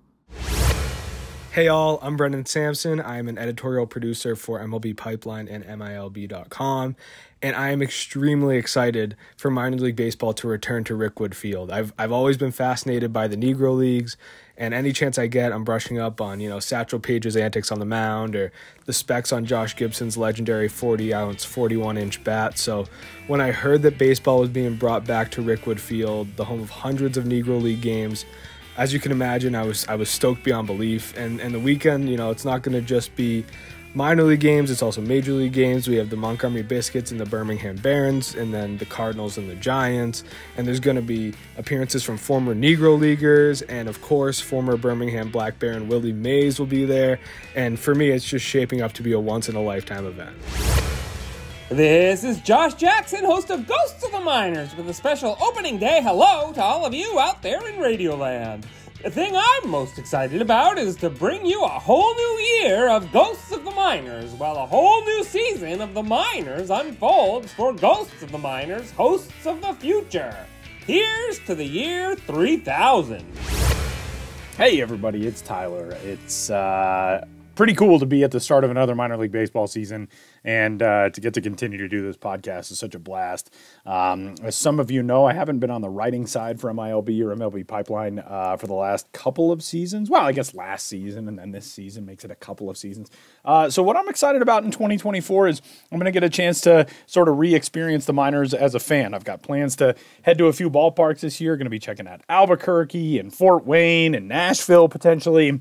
Hey all, I'm Brendan Sampson. I'm an editorial producer for MLB Pipeline and MILB.com, and I am extremely excited for minor league baseball to return to Rickwood Field. I've always been fascinated by the Negro Leagues, and any chance I get, I'm brushing up on, Satchel Paige's antics on the mound or the specs on Josh Gibson's legendary 40-ounce, 41-inch bat. So when I heard that baseball was being brought back to Rickwood Field, the home of hundreds of Negro League games, as you can imagine, I was stoked beyond belief. And the weekend, it's not going to just be minor league games. It's also major league games. We have the Montgomery Biscuits and the Birmingham Barons, and then the Cardinals and the Giants. And there's going to be appearances from former Negro Leaguers, and of course, former Birmingham Black Baron Willie Mays will be there. And for me, it's just shaping up to be a once-in-a-lifetime event. This is Josh Jackson, host of Ghosts of the Minors, with a special opening day hello to all of you out there in Radioland. The thing I'm most excited about is to bring you a whole new year of Ghosts of the Minors, while a whole new season of the Minors unfolds for Ghosts of the Minors, hosts of the future. Here's to the year 3000. Hey everybody, it's Tyler. It's pretty cool to be at the start of another minor league baseball season, and to get to continue to do this podcast is such a blast. As some of you know, I haven't been on the writing side for MILB or MLB Pipeline for the last couple of seasons. Well, I guess last season, and then this season makes it a couple of seasons. So what I'm excited about in 2024 is I'm going to get a chance to sort of re-experience the minors as a fan. I've got plans to head to a few ballparks this year. Going to be checking out Albuquerque and Fort Wayne and Nashville potentially.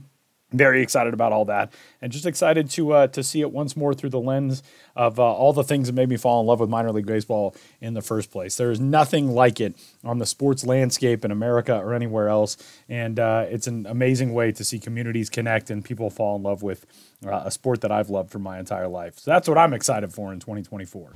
Very excited about all that, and just excited to see it once more through the lens of all the things that made me fall in love with minor league baseball in the first place. There is nothing like it on the sports landscape in America or anywhere else, and it's an amazing way to see communities connect and people fall in love with a sport that I've loved for my entire life. So that's what I'm excited for in 2024.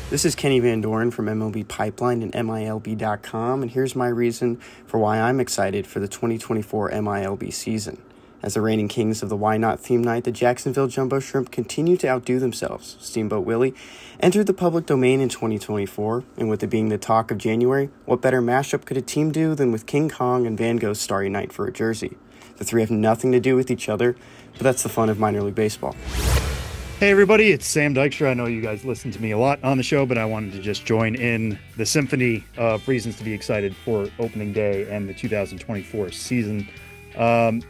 This is Kenny Van Doren from MLB Pipeline and MILB.com, and here's my reason for why I'm excited for the 2024 MILB season. As the reigning kings of the Why Not theme night, the Jacksonville Jumbo Shrimp continue to outdo themselves. Steamboat Willie entered the public domain in 2024, and with it being the talk of January, what better mashup could a team do than with King Kong and Van Gogh's Starry Night for a jersey? The three have nothing to do with each other, but that's the fun of minor league baseball. Hey everybody, it's Sam Dykstra. I know you guys listen to me a lot on the show, but I wanted to just join in the symphony of reasons to be excited for opening day and the 2024 season.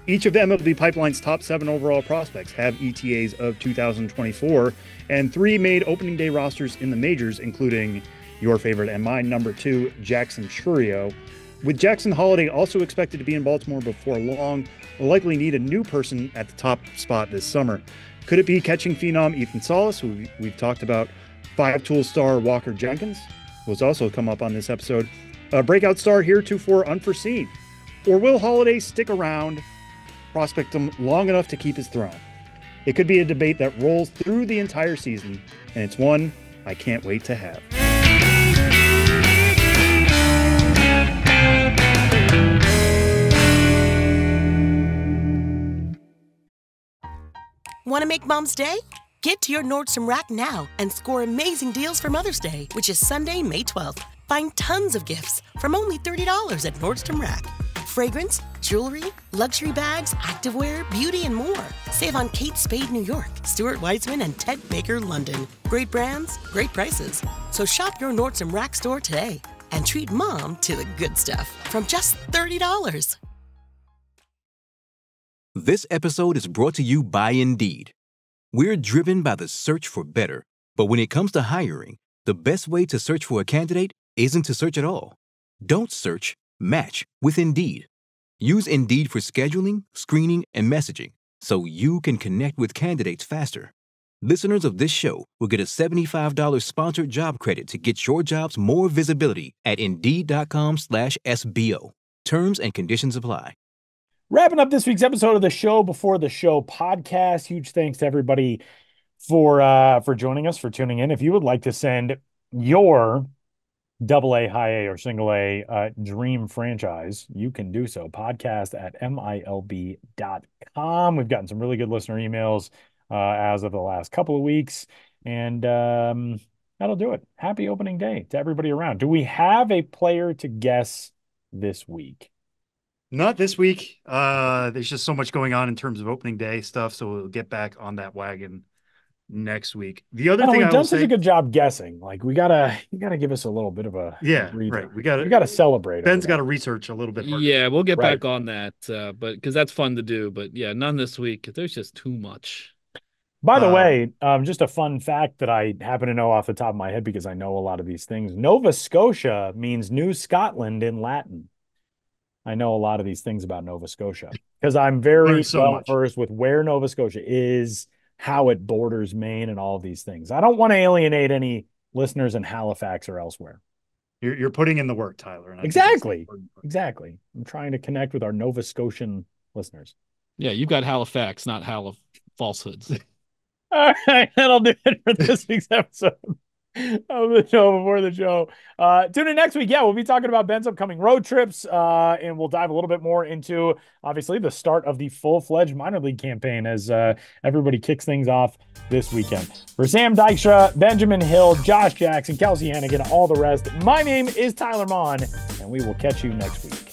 Each of the MLB Pipeline's top 7 overall prospects have ETAs of 2024, and 3 made opening day rosters in the majors, including your favorite and mine, number 2, Jackson Chourio. With Jackson Holliday also expected to be in Baltimore before long, we'll likely need a new person at the top spot this summer. Could it be catching phenom Ethan Salas, who we've talked about, 5-tool star Walker Jenkins, who's also come up on this episode, a breakout star heretofore unforeseen? Or will Holliday stick around, prospect him long enough to keep his throne? It could be a debate that rolls through the entire season, and it's one I can't wait to have. Want to make Mom's Day? Get to your Nordstrom Rack now and score amazing deals for Mother's Day, which is Sunday, May 12th. Find tons of gifts from only $30 at Nordstrom Rack. Fragrance, jewelry, luxury bags, activewear, beauty, and more. Save on Kate Spade, New York, Stuart Weitzman, and Ted Baker, London. Great brands, great prices. So shop your Nordstrom Rack store today and treat Mom to the good stuff from just $30. This episode is brought to you by Indeed. We're driven by the search for better, but when it comes to hiring, the best way to search for a candidate isn't to search at all. Don't search, match with Indeed. Use Indeed for scheduling, screening, and messaging so you can connect with candidates faster. Listeners of this show will get a $75 sponsored job credit to get your jobs more visibility at Indeed.com/SBO. Terms and conditions apply. Wrapping up this week's episode of the Show Before the Show podcast. Huge thanks to everybody for joining us, for tuning in. If you would like to send your AA, high A, or single A dream franchise, you can do so. Podcast at MILB.com. We've gotten some really good listener emails as of the last couple of weeks, and that'll do it. Happy opening day to everybody around. Do we have a player to guess this week? Not this week. There's just so much going on in terms of opening day stuff, so we'll get back on that wagon next week. The other thing we've done such a good job guessing. Like you gotta give us a little bit of a right. We gotta celebrate. Ben's got to research a little bit more. Yeah, we'll get back on that, but because that's fun to do. But yeah, none this week. There's just too much. By the way, just a fun fact that I happen to know off the top of my head because I know a lot of these things. Nova Scotia means New Scotland in Latin. I know a lot of these things about Nova Scotia because I'm very versed with where Nova Scotia is, how it borders Maine, and all of these things. I don't want to alienate any listeners in Halifax or elsewhere. You're putting in the work, Tyler. And Exactly. I'm trying to connect with our Nova Scotian listeners. Yeah, you've got Halifax, not falsehoods. All right, that'll do it for this week's episode of the Show Before the Show. Tune in next week. Yeah, we'll be talking about Ben's upcoming road trips, and we'll dive a little bit more into, obviously, the start of the full-fledged minor league campaign as everybody kicks things off this weekend. For Sam Dykstra, Benjamin Hill, Josh Jackson, Kelsie Heneghan, all the rest, my name is Tyler Mon, and we will catch you next week.